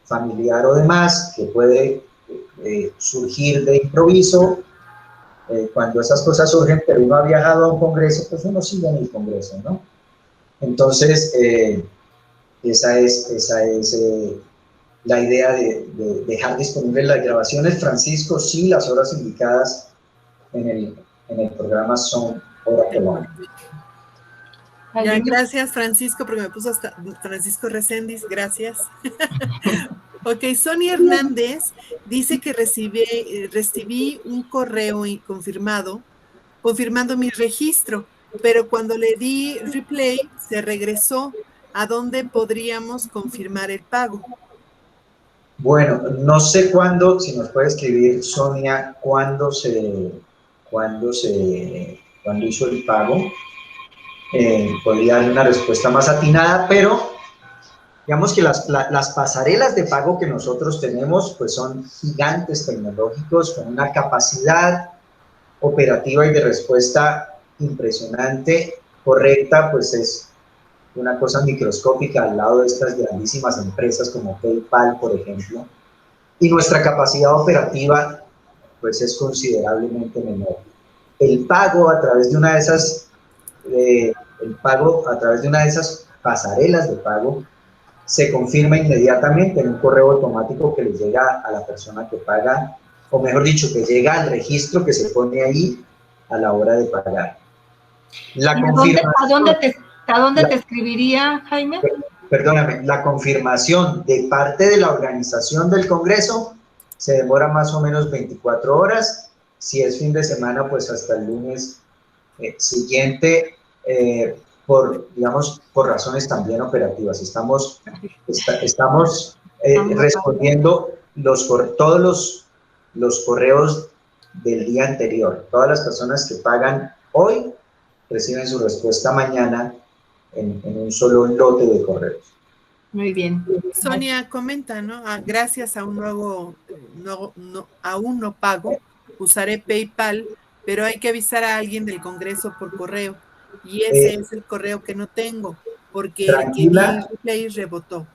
familiar o demás, que puede surgir de improviso. Cuando esas cosas surgen, pero uno ha viajado a un Congreso, pues uno sigue en el Congreso, ¿no? Entonces, esa es la idea de dejar disponibles las grabaciones. Francisco, sí, las horas indicadas en el programa son hora Colombia. Ya, gracias, Francisco, porque me puso hasta Francisco Reséndiz, gracias. Ok, Sonia Hernández dice que recibí un correo confirmando mi registro, pero cuando le di replay se regresó. ¿A dónde podríamos confirmar el pago? Bueno, no sé cuándo, si nos puede escribir Sonia, cuándo hizo el pago. Podría darle una respuesta más atinada, pero digamos que las pasarelas de pago que nosotros tenemos pues son gigantes tecnológicos con una capacidad operativa y de respuesta impresionante, correcta, pues es una cosa microscópica al lado de estas grandísimas empresas como PayPal, por ejemplo, y nuestra capacidad operativa pues es considerablemente menor. El pago a través de una de esas pasarelas de pago se confirma inmediatamente en un correo automático que le llega a la persona que paga, o mejor dicho, que llega al registro que se pone ahí a la hora de pagar. ¿A dónde te escribiría, Jaime? Perdóname, la confirmación de parte de la organización del Congreso se demora más o menos 24 horas. Si es fin de semana, pues hasta el lunes siguiente, por razones también operativas. Estamos respondiendo todos los correos del día anterior. Todas las personas que pagan hoy reciben su respuesta mañana en un solo lote de correos. Muy bien. Sonia comenta, ¿no? Gracias a aún no pago, usaré PayPal, pero hay que avisar a alguien del Congreso por correo. Y ese es el correo que no tengo, porque el que di el replay rebotó.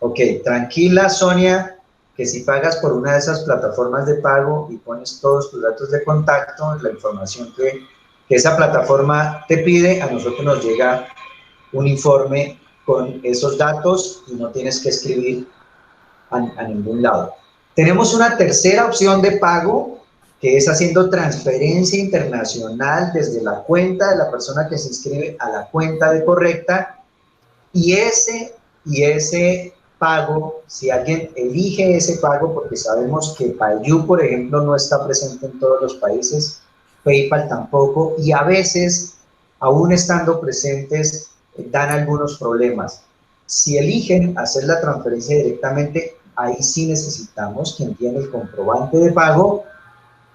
Ok, tranquila, Sonia, que si pagas por una de esas plataformas de pago y pones todos tus datos de contacto, la información que esa plataforma te pide, a nosotros nos llega un informe con esos datos y no tienes que escribir a ningún lado. Tenemos una tercera opción de pago, que es haciendo transferencia internacional desde la cuenta de la persona que se inscribe a la cuenta de Correcta, y ese pago, si alguien elige ese pago, porque sabemos que Payu, por ejemplo, no está presente en todos los países, PayPal tampoco, y a veces, aún estando presentes, dan algunos problemas. Si eligen hacer la transferencia directamente, ahí sí necesitamos que envíen el comprobante de pago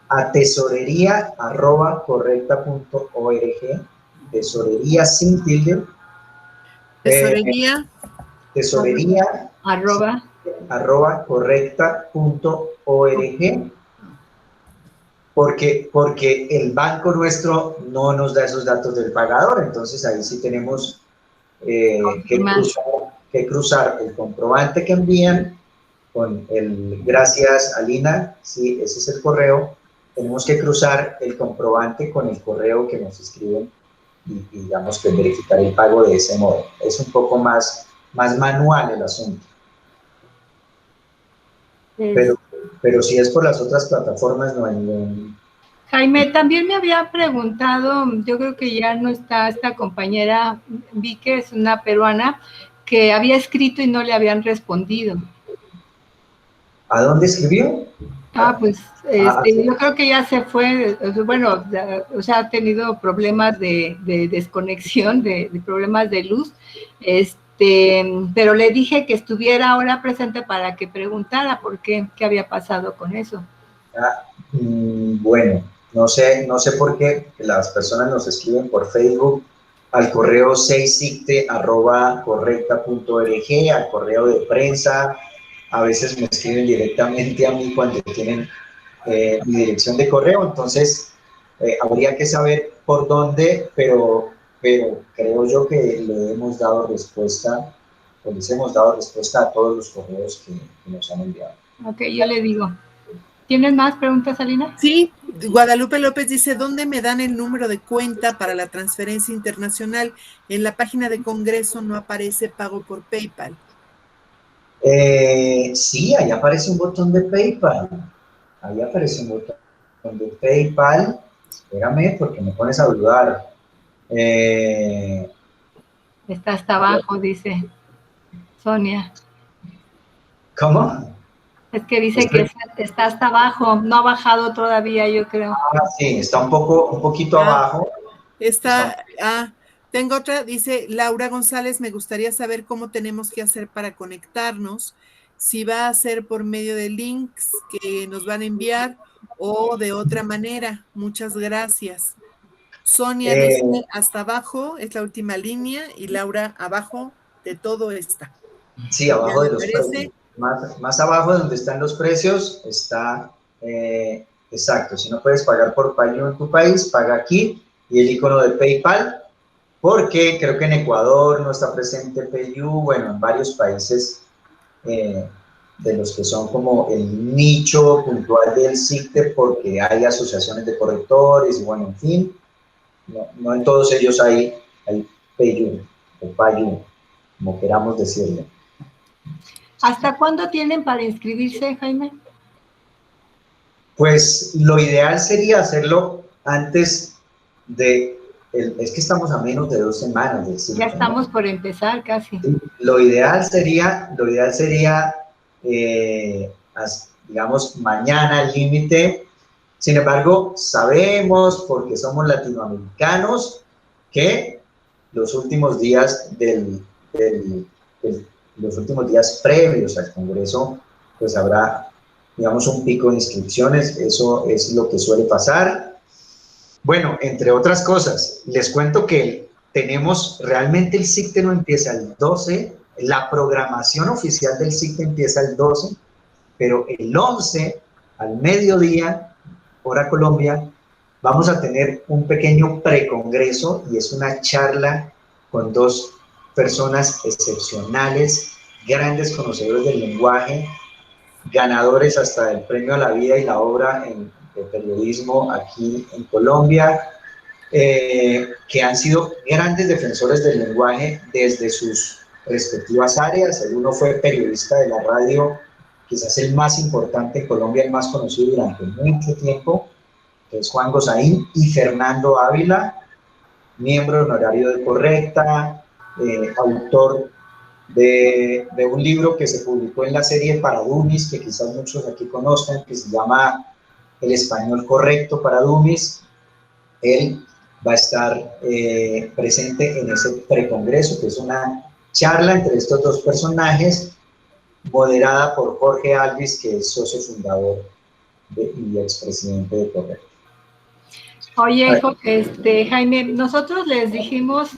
a tesorería@correcta.org, tesorería sin tilde, tesorería @correcta.org, porque el banco nuestro no nos da esos datos del pagador, entonces ahí sí tenemos que cruzar el comprobante que envían con el gracias Alina, sí, ese es el correo, tenemos que cruzar el comprobante con el correo que nos escriben y digamos que verificar el pago de ese modo. Es un poco más manual el asunto. Pero si es por las otras plataformas no hay Jaime, también me había preguntado, yo creo que ya no está esta compañera, vi que es una peruana, que había escrito y no le habían respondido. ¿A dónde escribió? Pues Sí. yo creo que ya se fue, bueno, o sea, ha tenido problemas de desconexión, de problemas de luz, pero le dije que estuviera ahora presente para que preguntara por qué había pasado con eso. Bueno, no sé por qué las personas nos escriben por Facebook al correo 6sicte@correcta.org, al correo de prensa. A veces me escriben directamente a mí cuando tienen mi dirección de correo, entonces habría que saber por dónde, pero creo yo que le hemos dado respuesta, o les hemos dado respuesta a todos los correos que nos han enviado. Ok, yo le digo. ¿Tienes más preguntas, Alina? Sí, Guadalupe López dice, ¿dónde me dan el número de cuenta para la transferencia internacional? En la página de Congreso no aparece pago por PayPal. Sí, ahí aparece un botón de PayPal. Ahí aparece un botón de PayPal. Espérame, porque me pones a dudar. Está hasta abajo, dice Sonia. ¿Cómo? Es que dice que está hasta abajo, no ha bajado todavía, yo creo. Sí, está un poquito abajo. Tengo otra, dice Laura González, me gustaría saber cómo tenemos que hacer para conectarnos, si va a ser por medio de links que nos van a enviar o de otra manera. Muchas gracias. Sonia dice, hasta abajo es la última línea y Laura abajo de todo está. Sí, abajo de los precios. Más abajo de donde están los precios está, exacto, si no puedes pagar por Payu en tu país, paga aquí, y el icono de PayPal, porque creo que en Ecuador no está presente Payu, bueno, en varios países de los que son como el nicho puntual del SICTE, porque hay asociaciones de correctores, y bueno, en fin, no en todos ellos hay Payu, o Payu, como queramos decirlo. ¿Hasta cuándo tienen para inscribirse, Jaime? Pues lo ideal sería hacerlo antes de, es que estamos a menos de 2 semanas del ciclo, Ya estamos ¿no? por empezar casi. Lo ideal sería digamos, mañana el límite. Sin embargo, sabemos, porque somos latinoamericanos, que los últimos días los últimos días previos al Congreso, pues habrá, digamos, un pico de inscripciones. Eso es lo que suele pasar. Bueno, entre otras cosas, les cuento que realmente el SICTE no empieza el 12, la programación oficial del SICTE empieza el 12, pero el 11, al mediodía, hora Colombia, vamos a tener un pequeño precongreso, y es una charla con 2 personas excepcionales, grandes conocedores del lenguaje, ganadores hasta del premio a la vida y la obra de periodismo aquí en Colombia, que han sido grandes defensores del lenguaje desde sus respectivas áreas. El uno fue periodista de la radio, quizás el más importante en Colombia, el más conocido durante mucho tiempo, que es Juan Gozaín, y Fernando Ávila, miembro honorario de Correcta, autor de un libro que se publicó en la serie para Dummies, que quizás muchos aquí conozcan, que se llama El Español Correcto para Dummies. Él va a estar presente en ese precongreso, que es una charla entre estos 2 personajes, moderada por Jorge Alvis, que es socio fundador y expresidente de Correcta. Oye, Jaime, nosotros les dijimos,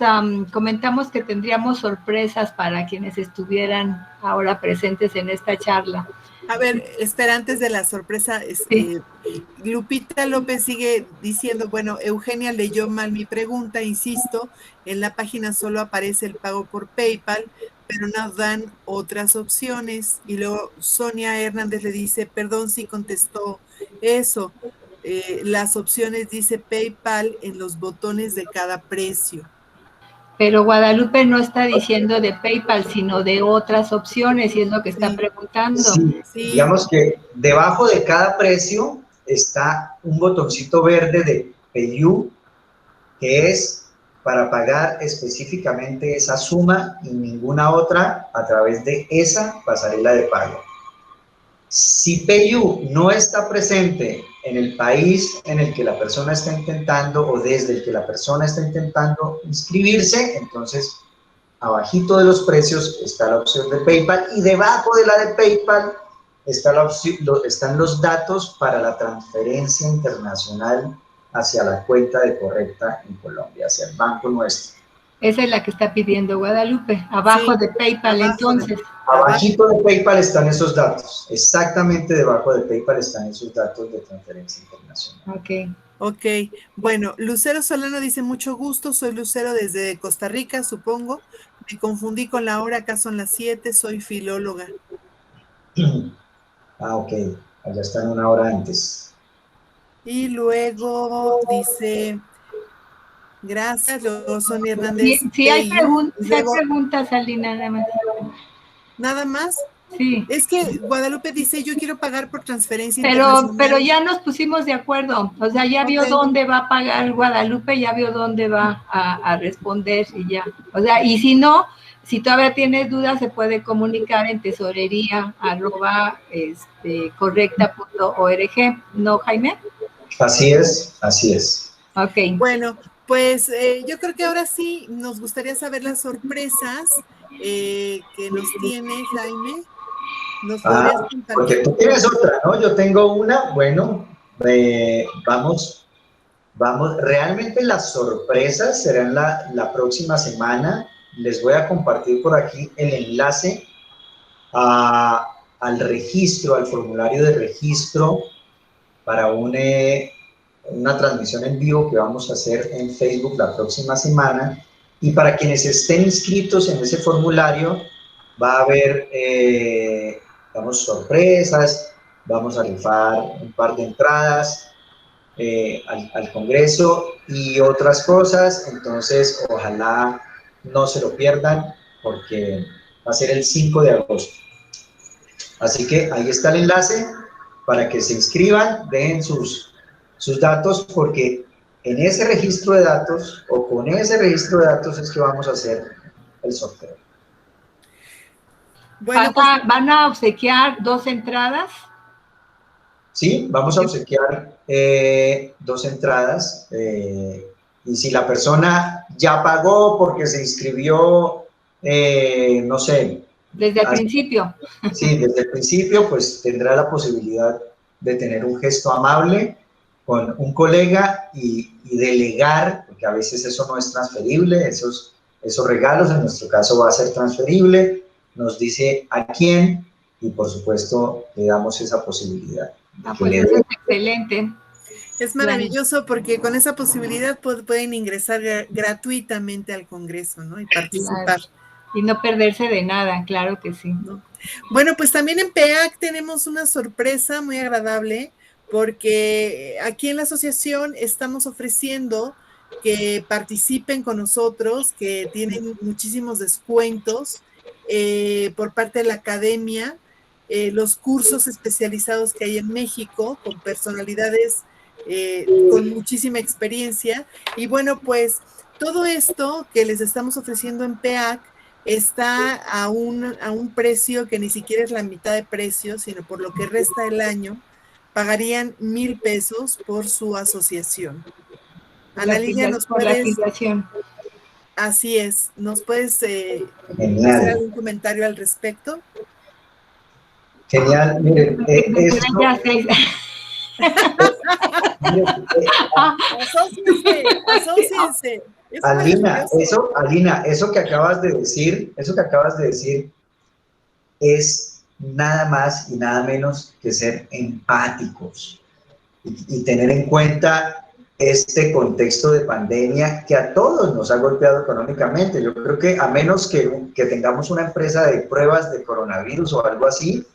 comentamos que tendríamos sorpresas para quienes estuvieran ahora presentes en esta charla. A ver, espera, antes de la sorpresa, Sí. Lupita López sigue diciendo, bueno, Eugenia leyó mal mi pregunta, insisto, en la página solo aparece el pago por PayPal, pero nos dan otras opciones. Y luego Sonia Hernández le dice, perdón si contestó eso, las opciones dice PayPal en los botones de cada precio. Pero Guadalupe no está diciendo de PayPal, sino de otras opciones, y es lo que está preguntando. Sí, digamos que debajo de cada precio está un botoncito verde de PayU, que es para pagar específicamente esa suma y ninguna otra a través de esa pasarela de pago. Si PayU no está presente en el país en el que la persona está intentando o desde el que la persona está intentando inscribirse, entonces abajito de los precios está la opción de PayPal y debajo de la de PayPal está están los datos para la transferencia internacional hacia la cuenta de Correcta en Colombia, hacia el banco nuestro. Esa es la que está pidiendo Guadalupe, abajo de PayPal, entonces. Abajito de PayPal están esos datos, exactamente debajo de PayPal están esos datos de transferencia internacional. Ok, bueno, Lucero Solano dice, mucho gusto, soy Lucero desde Costa Rica, supongo. Me confundí con la hora, acá son las 7, soy filóloga. Ok, allá están una hora antes. Y luego dice, gracias, Sonia Hernández. Sí, hay preguntas, Alina, nada más. ¿Nada más? Sí. Es que Guadalupe dice, yo quiero pagar por transferencia internacional. Pero ya nos pusimos de acuerdo, o sea, ya vio dónde va a pagar Guadalupe, ya vio dónde va a responder y ya. O sea, y si no, si todavía tienes dudas, se puede comunicar en tesorería@correcta.org, ¿no, Jaime? Así es, así es. Ok. Bueno, pues yo creo que ahora sí nos gustaría saber las sorpresas que nos tiene Jaime. ¿Nos podrías compartir? Porque tú tienes otra, ¿no? Yo tengo una, bueno, vamos, realmente las sorpresas serán la próxima semana. Les voy a compartir por aquí el enlace al registro, al formulario de registro para una transmisión en vivo que vamos a hacer en Facebook la próxima semana. Y para quienes estén inscritos en ese formulario, va a haber, digamos, sorpresas, vamos a rifar un par de entradas al Congreso y otras cosas. Entonces, ojalá no se lo pierdan porque va a ser el 5 de agosto. Así que ahí está el enlace para que se inscriban, dejen sus datos, porque en ese registro de datos, o con ese registro de datos, es que vamos a hacer el sorteo. Bueno, ¿Van a obsequiar 2 entradas? Sí, vamos a obsequiar 2 entradas. Y si la persona ya pagó porque se inscribió, no sé. Desde el principio. Sí, desde el principio, pues tendrá la posibilidad de tener un gesto amable con un colega y delegar, porque a veces eso no es transferible, esos regalos en nuestro caso va a ser transferible, nos dice a quién y por supuesto le damos esa posibilidad. Pues eso es excelente. Es maravilloso porque con esa posibilidad pueden ingresar gratuitamente al Congreso, ¿no? Y participar. Claro. Y no perderse de nada, claro que sí. ¿No? Bueno, pues también en PEAC tenemos una sorpresa muy agradable porque aquí en la asociación estamos ofreciendo que participen con nosotros, que tienen muchísimos descuentos por parte de la academia, los cursos especializados que hay en México con personalidades con muchísima experiencia. Y bueno, pues todo esto que les estamos ofreciendo en PEAC está a un precio que ni siquiera es la mitad de precio, sino por lo que resta del año, pagarían 1,000 pesos por su asociación. Analía, ¿nos puedes? La afiliación. Así es. ¿Nos puedes hacer algún comentario al respecto? Genial. Miren, Asóciense. Alina, eso que acabas de decir es nada más y nada menos que ser empáticos y tener en cuenta este contexto de pandemia que a todos nos ha golpeado económicamente. Yo creo que a menos que tengamos una empresa de pruebas de coronavirus o algo así,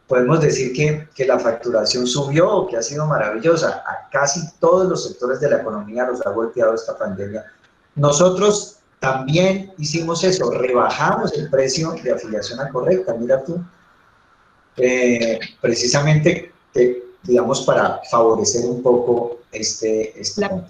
podemos decir que la facturación subió o que ha sido maravillosa. A casi todos los sectores de la economía los ha golpeado esta pandemia. Nosotros también hicimos eso, rebajamos el precio de afiliación a Correcta. Mira tú, precisamente digamos, para favorecer un poco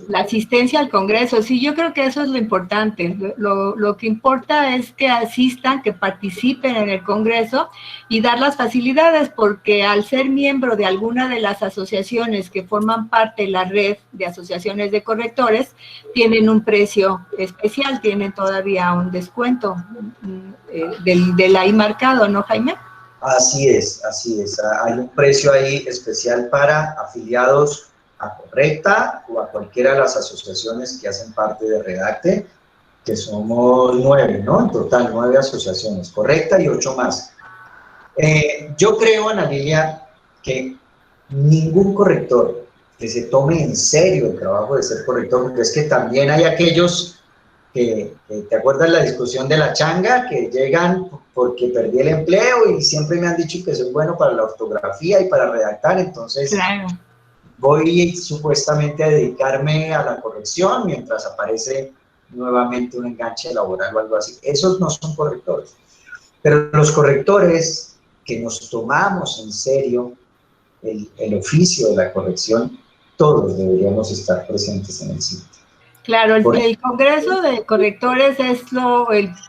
la asistencia al Congreso. Sí, yo creo que eso es lo importante. Lo que importa es que asistan, que participen en el Congreso y dar las facilidades, porque al ser miembro de alguna de las asociaciones que forman parte de la red de asociaciones de correctores, tienen un precio especial, tienen todavía un descuento del ahí marcado, ¿no, Jaime? Así es. Hay un precio ahí especial para afiliados a Correcta o a cualquiera de las asociaciones que hacen parte de Redacte, que somos 9, ¿no? En total, 9 asociaciones, Correcta y 8 más. Yo creo, Ana Lilia, que ningún corrector que se tome en serio el trabajo de ser corrector, porque es que también hay aquellos que ¿te acuerdas la discusión de la changa? Que llegan porque perdí el empleo y siempre me han dicho que soy bueno para la ortografía y para redactar, entonces claro, voy supuestamente a dedicarme a la corrección mientras aparece nuevamente un enganche laboral o algo así. Esos no son correctores. Pero los correctores que nos tomamos en serio el oficio de la corrección, todos deberíamos estar presentes en el sitio. Claro, el Congreso de Correctores es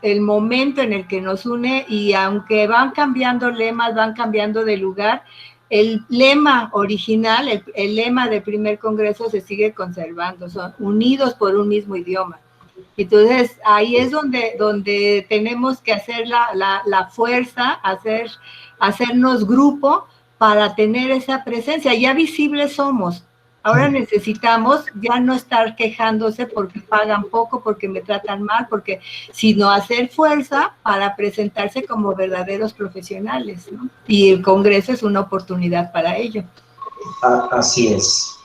el momento en el que nos une, y aunque van cambiando lemas, van cambiando de lugar, el lema original, el lema del primer Congreso se sigue conservando, son unidos por un mismo idioma. Entonces, ahí es donde tenemos que hacer la fuerza, hacernos grupo para tener esa presencia. Ya visibles somos. Ahora necesitamos ya no estar quejándose porque pagan poco, porque me tratan mal, sino hacer fuerza para presentarse como verdaderos profesionales, ¿no? Y el Congreso es una oportunidad para ello. Así es.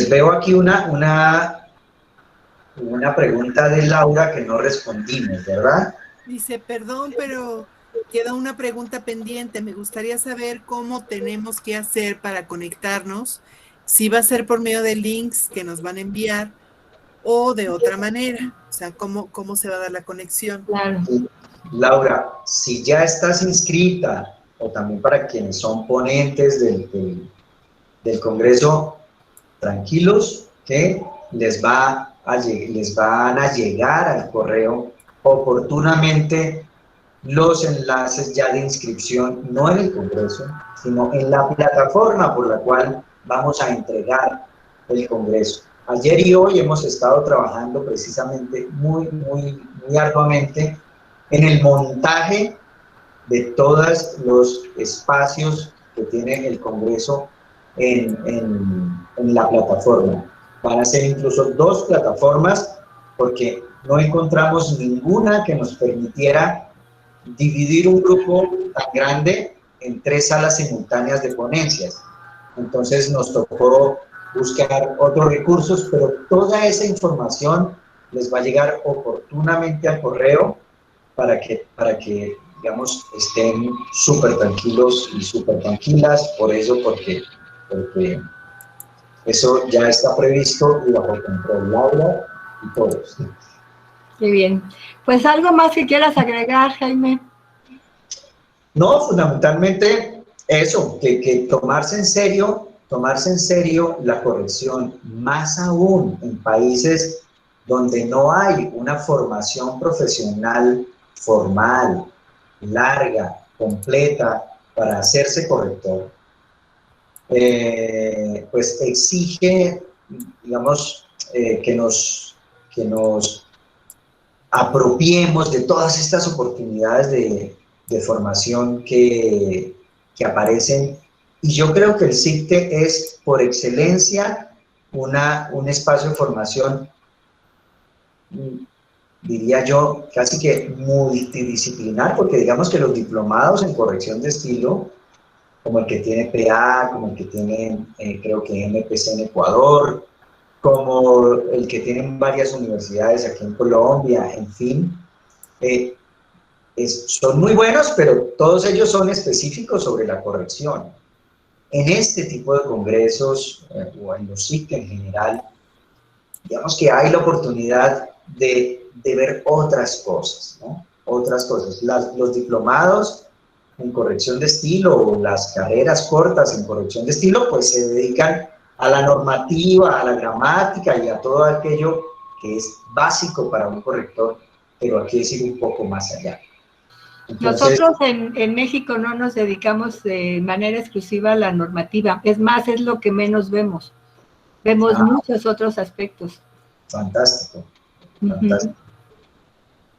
Veo aquí una pregunta de Laura que no respondimos, ¿verdad? Dice, perdón, pero queda una pregunta pendiente. Me gustaría saber cómo tenemos que hacer para conectarnos, si va a ser por medio de links que nos van a enviar o de otra manera. O sea, cómo se va a dar la conexión. Claro. Laura, si ya estás inscrita, o también para quienes son ponentes del Congreso, tranquilos que les van a llegar al correo oportunamente los enlaces ya de inscripción, no en el Congreso, sino en la plataforma por la cual vamos a entregar el Congreso. Ayer y hoy hemos estado trabajando precisamente muy arduamente en el montaje de todos los espacios que tiene el Congreso en la plataforma. Van a ser incluso 2 plataformas, porque no encontramos ninguna que nos permitiera dividir un grupo tan grande en 3 salas simultáneas de ponencias. Entonces nos tocó buscar otros recursos, pero toda esa información les va a llegar oportunamente al correo para que digamos, estén súper tranquilos y súper tranquilas por eso, porque eso ya está previsto y bajo control, Laura y todos. Qué bien. Pues algo más que quieras agregar, Jaime. No, fundamentalmente eso, que tomarse en serio la corrección, más aún en países donde no hay una formación profesional formal, larga, completa, para hacerse corrector, pues exige, digamos, que nos apropiemos de todas estas oportunidades de formación que aparecen. Y yo creo que el CICTE es, por excelencia, un espacio de formación, diría yo, casi que multidisciplinar, porque digamos que los diplomados en corrección de estilo, como el que tiene PA, como el que tiene, creo que MPC en Ecuador, como el que tienen varias universidades aquí en Colombia, en fin, son muy buenos, pero todos ellos son específicos sobre la corrección. En este tipo de congresos, o en los CICTE en general, digamos que hay la oportunidad de ver otras cosas, ¿no? Otras cosas. Los diplomados en corrección de estilo o las carreras cortas en corrección de estilo, pues se dedican a la normativa, a la gramática y a todo aquello que es básico para un corrector, pero aquí es ir un poco más allá. Entonces, nosotros en México no nos dedicamos de manera exclusiva a la normativa, es más, es lo que menos vemos. Vemos muchos otros aspectos. Fantástico, fantástico.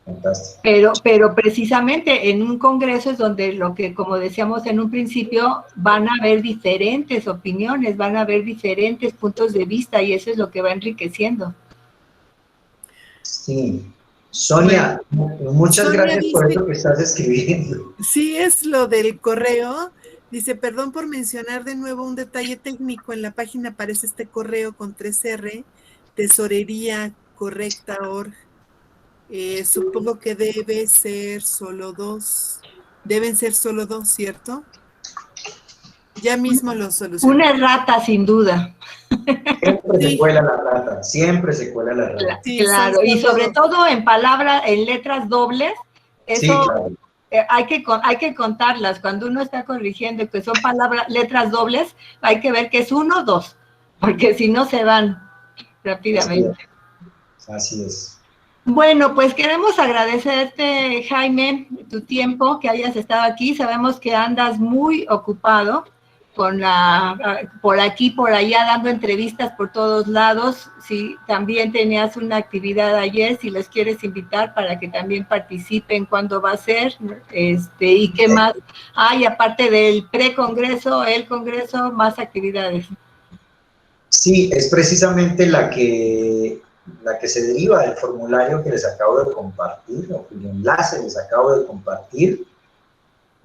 Fantástico. Pero precisamente en un congreso es donde lo que, como decíamos en un principio, van a haber diferentes opiniones, van a haber diferentes puntos de vista y eso es lo que va enriqueciendo. Sí. Sonia, muchas Sonia gracias dice, por eso que estás escribiendo. Sí, es lo del correo. Dice, perdón por mencionar de nuevo un detalle técnico. En la página aparece este correo con 3R, tesorería correcta.org. Supongo que deben ser solo dos, ¿cierto? Ya mismo lo soluciono. Una errata, sin duda. Siempre se cuela la rata, siempre se cuela la rata. Sí, claro, y sobre todo en palabras, en letras dobles, eso Sí, claro. Hay que contarlas. Cuando uno está corrigiendo que son letras dobles, hay que ver que es 1 o 2, porque si no se van rápidamente. Así es. Bueno, pues queremos agradecerte, Jaime, tu tiempo, que hayas estado aquí. Sabemos que andas muy ocupado por aquí, por allá, dando entrevistas por todos lados. Si también tenías una actividad ayer, si los quieres invitar para que también participen, cuándo va a ser, y qué más hay, aparte del precongreso, el congreso, más actividades. Sí, es precisamente la que se deriva del formulario que les acabo de compartir, o el enlace les acabo de compartir.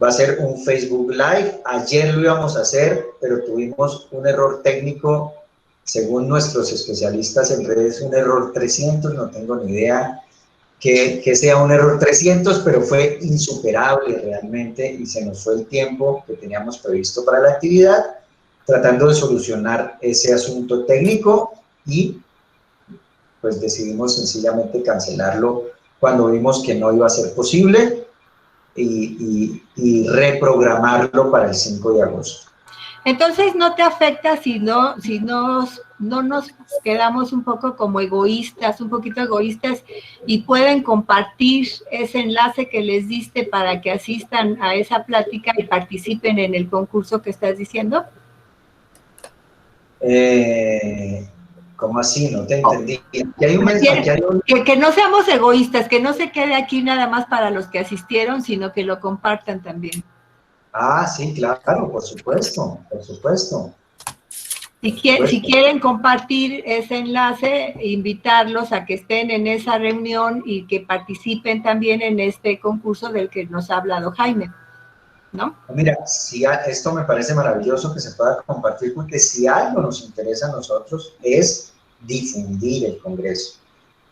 Va a ser un Facebook Live. Ayer lo íbamos a hacer, pero tuvimos un error técnico, según nuestros especialistas en redes, un error 300, no tengo ni idea que sea un error 300, pero fue insuperable realmente y se nos fue el tiempo que teníamos previsto para la actividad, tratando de solucionar ese asunto técnico y pues decidimos sencillamente cancelarlo cuando vimos que no iba a ser posible y reprogramarlo para el 5 de agosto. Entonces, ¿no te afecta si no nos quedamos un poco como egoístas, un poquito egoístas, y pueden compartir ese enlace que les diste para que asistan a esa plática y participen en el concurso que estás diciendo? ¿Cómo así? No te entendí. Que no seamos egoístas, que no se quede aquí nada más para los que asistieron, sino que lo compartan también. Ah, sí, claro, por supuesto, por supuesto. Si quieren compartir ese enlace, invitarlos a que estén en esa reunión y que participen también en este concurso del que nos ha hablado Jaime, ¿no? Mira, esto me parece maravilloso que se pueda compartir, porque si algo nos interesa a nosotros es difundir el Congreso.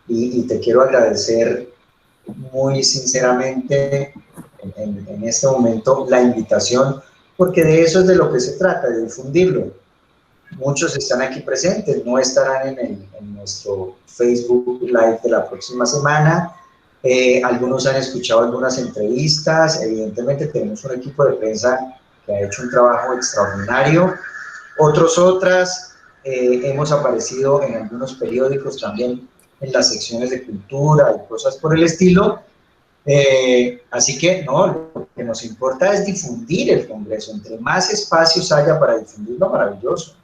Y te quiero agradecer muy sinceramente en este momento la invitación, porque de eso es de lo que se trata, de difundirlo. Muchos están aquí presentes, no estarán en nuestro Facebook Live de la próxima semana. Algunos han escuchado algunas entrevistas. Evidentemente tenemos un equipo de prensa que ha hecho un trabajo extraordinario. Otras, hemos aparecido en algunos periódicos también en las secciones de cultura y cosas por el estilo. Así que no, lo que nos importa es difundir el Congreso. Entre más espacios haya para difundirlo, maravilloso.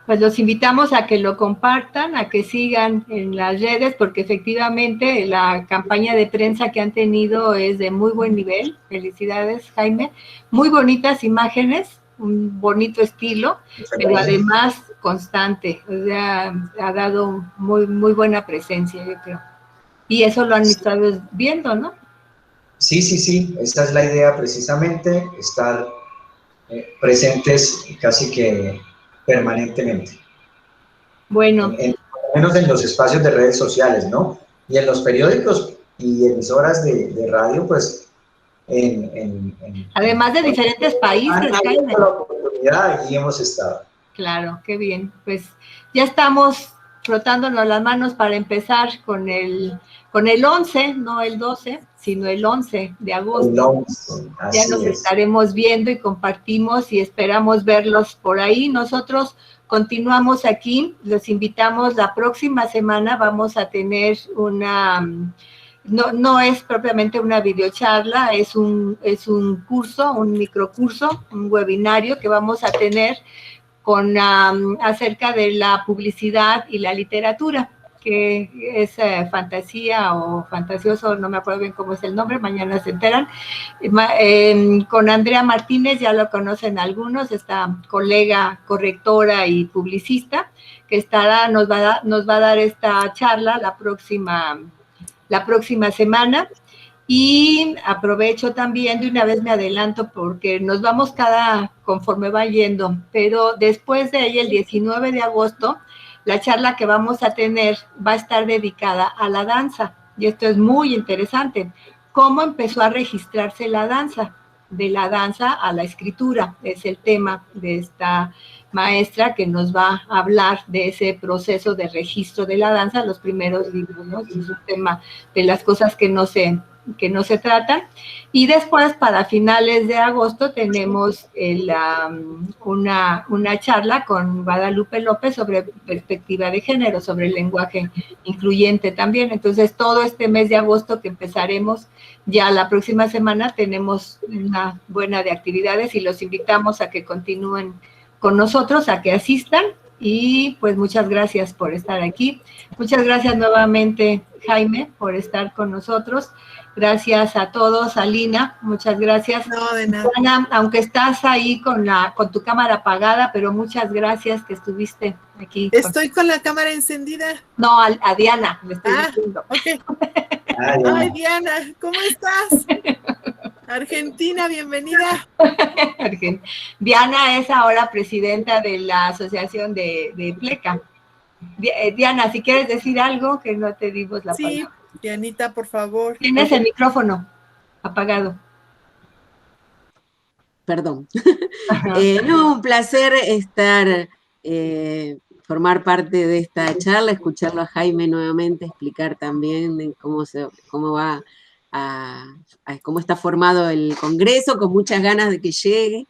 Pues los invitamos a que lo compartan, a que sigan en las redes, porque efectivamente la campaña de prensa que han tenido es de muy buen nivel. Felicidades, Jaime. Muy bonitas imágenes, un bonito estilo, pero además constante. O sea, ha dado muy, muy buena presencia, yo creo. Y eso lo han estado viendo, ¿no? Sí, esa es la idea precisamente, estar presentes casi que permanentemente. Bueno. Al menos en los espacios de redes sociales, ¿no? Y en los periódicos y emisoras de radio, pues además de diferentes países. La oportunidad, allí hemos estado. Claro, qué bien. Pues ya estamos frotándonos las manos para empezar con el 11, no el 12, sino el 11 de agosto. Ya nos estaremos viendo y compartimos y esperamos verlos por ahí. Nosotros continuamos aquí, los invitamos la próxima semana, vamos a tener una, no es propiamente una videocharla, es un curso, un microcurso, un webinario que vamos a tener acerca de la publicidad y la literatura, que es fantasía o fantasioso, no me acuerdo bien cómo es el nombre, mañana se enteran, con Andrea Martínez, ya lo conocen algunos, esta colega correctora y publicista, que nos va a dar esta charla la próxima semana. Y aprovecho también, de una vez me adelanto, porque nos vamos conforme va yendo, pero después de ahí, el 19 de agosto, la charla que vamos a tener va a estar dedicada a la danza, y esto es muy interesante. ¿Cómo empezó a registrarse la danza? De la danza a la escritura, es el tema de esta maestra que nos va a hablar de ese proceso de registro de la danza, los primeros libros, ¿no? Es un tema de las cosas que no se tratan. Y después, para finales de agosto, tenemos una charla con Guadalupe López sobre perspectiva de género, sobre el lenguaje incluyente también. Entonces, todo este mes de agosto que empezaremos, ya la próxima semana tenemos una buena de actividades y los invitamos a que continúen con nosotros, a que asistan. Y pues muchas gracias por estar aquí. Muchas gracias nuevamente, Jaime, por estar con nosotros. Gracias a todos, Alina, muchas gracias. No, de nada. Ana, aunque estás ahí con tu cámara apagada, pero muchas gracias que estuviste aquí. Estoy con la cámara encendida. No, a Diana, le estoy diciendo. Ok. Ay, Diana, ¿cómo estás? Argentina, bienvenida. Diana es ahora presidenta de la asociación de Pleca. Diana, si quieres decir algo, que no te dimos la palabra. Sí, Dianita, por favor. Tienes el micrófono apagado. Perdón. No, un placer formar parte de esta charla, escucharlo a Jaime nuevamente, explicar también de cómo está formado el Congreso, con muchas ganas de que llegue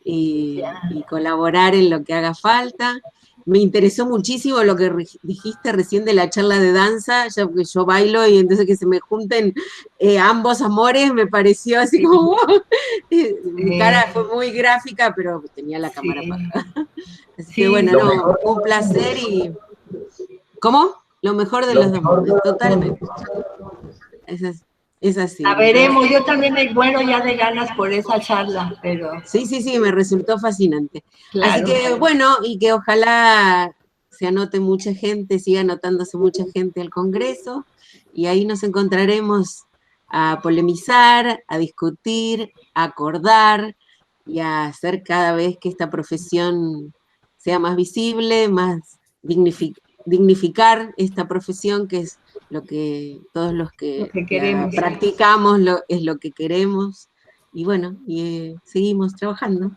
y colaborar en lo que haga falta. Me interesó muchísimo lo que dijiste recién de la charla de danza, ya porque yo bailo y entonces que se me junten ambos amores, me pareció así como, mi cara fue muy gráfica, pero tenía la cámara apagada. Así que bueno, un placer y... ¿Cómo? Lo mejor de los dos mundos, totalmente. Es así. La veremos, yo también me muero ya de ganas por esa charla, pero... Sí, me resultó fascinante. Claro. Así que bueno, y que ojalá se anote mucha gente, siga anotándose mucha gente al Congreso, y ahí nos encontraremos a polemizar, a discutir, a acordar, y a hacer cada vez que esta profesión sea más visible, más dignificar esta profesión, que es lo que todos los que queremos, practicamos es lo que queremos, y bueno, seguimos trabajando.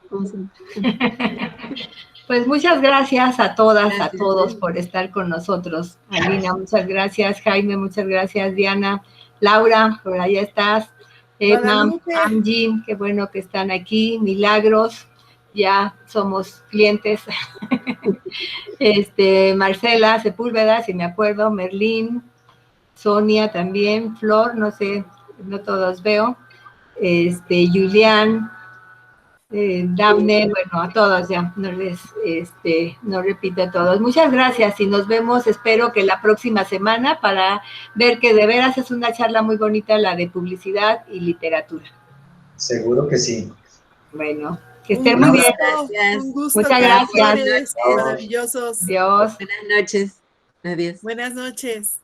Pues muchas gracias a todas, a todos por estar con nosotros. Alina, muchas gracias. Jaime, muchas gracias. Diana, Laura, por allá estás. Angie, qué bueno que están aquí. Milagros, ya somos clientes. Marcela Sepúlveda, si me acuerdo, Merlín, Sonia también, Flor, no sé, no todos veo, Julián, Daphne, bueno, a todos ya, no repito a todos. Muchas gracias y nos vemos, espero que la próxima semana, para ver que de veras es una charla muy bonita, la de publicidad y literatura. Seguro que sí. Bueno, que estén muy bien. Gracias. Un gusto. Muchas gracias. Maravillosos. Dios. Buenas noches. Adiós. Buenas noches.